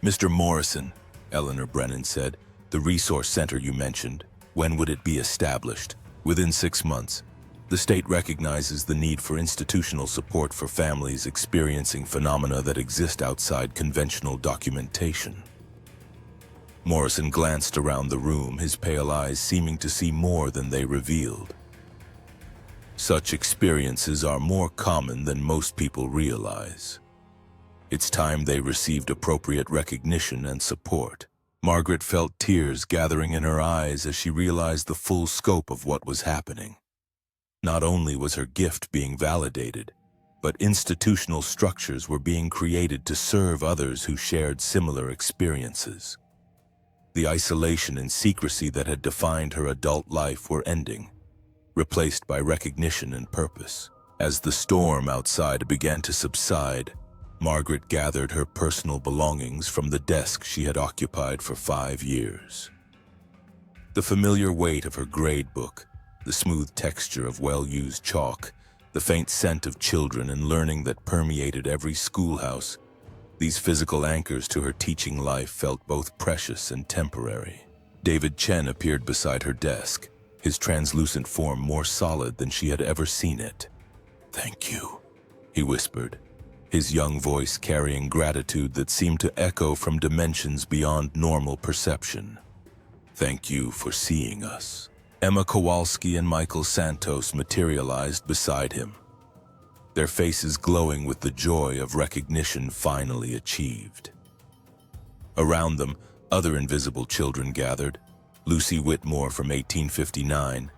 "Mr. Morrison," Eleanor Brennan said, "the resource center you mentioned, when would it be established?" "Within 6 months. The state recognizes the need for institutional support for families experiencing phenomena that exist outside conventional documentation." Morrison glanced around the room, his pale eyes seeming to see more than they revealed. "Such experiences are more common than most people realize. It's time they received appropriate recognition and support." Margaret felt tears gathering in her eyes as she realized the full scope of what was happening. Not only was her gift being validated, but institutional structures were being created to serve others who shared similar experiences. The isolation and secrecy that had defined her adult life were ending, replaced by recognition and purpose. As the storm outside began to subside, Margaret gathered her personal belongings from the desk she had occupied for 5 years. The familiar weight of her grade book, the smooth texture of well-used chalk, the faint scent of children and learning that permeated every schoolhouse, these physical anchors to her teaching life felt both precious and temporary. David Chen appeared beside her desk, his translucent form more solid than she had ever seen it. "Thank you," he whispered, his young voice carrying gratitude that seemed to echo from dimensions beyond normal perception. "Thank you for seeing us." Emma Kowalski and Michael Santos materialized beside him, their faces glowing with the joy of recognition finally achieved. Around them, other invisible children gathered: Lucy Whitmore from 1859,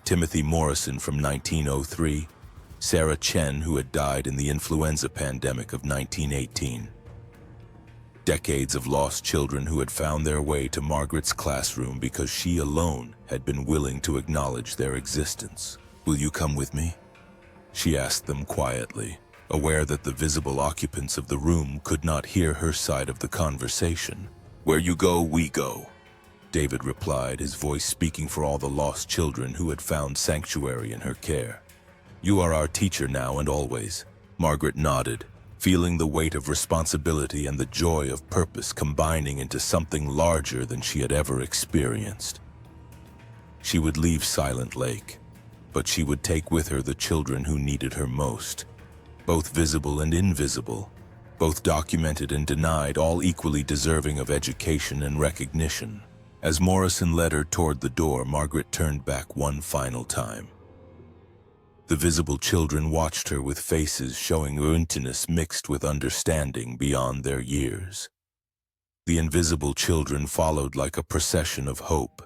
Timothy Morrison from 1903, Sarah Chen, who had died in the influenza pandemic of 1918. Decades of lost children who had found their way to Margaret's classroom because she alone had been willing to acknowledge their existence. "Will you come with me?" she asked them quietly, aware that the visible occupants of the room could not hear her side of the conversation. "Where you go, we go," David replied, his voice speaking for all the lost children who had found sanctuary in her care. "You are our teacher now and always." Margaret nodded, feeling the weight of responsibility and the joy of purpose combining into something larger than she had ever experienced. She would leave Silent Lake, but she would take with her the children who needed her most, both visible and invisible, both documented and denied, all equally deserving of education and recognition. As Morrison led her toward the door, Margaret turned back one final time. The visible children watched her with faces showing emptiness mixed with understanding beyond their years. The invisible children followed like a procession of hope,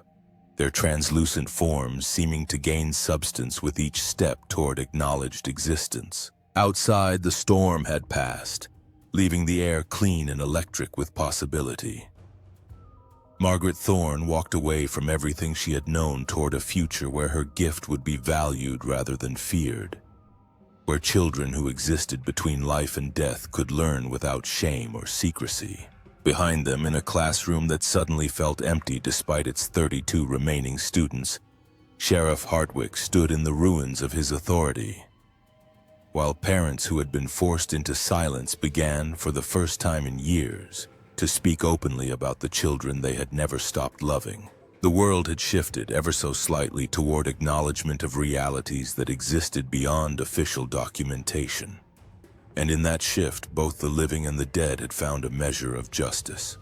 their translucent forms seeming to gain substance with each step toward acknowledged existence. Outside, the storm had passed, leaving the air clean and electric with possibility. Margaret Thorne walked away from everything she had known toward a future where her gift would be valued rather than feared, where children who existed between life and death could learn without shame or secrecy. Behind them, in a classroom that suddenly felt empty despite its 32 remaining students, Sheriff Hartwick stood in the ruins of his authority. While parents who had been forced into silence began, for the first time in years, to speak openly about the children they had never stopped loving. The world had shifted ever so slightly toward acknowledgement of realities that existed beyond official documentation. And in that shift, both the living and the dead had found a measure of justice.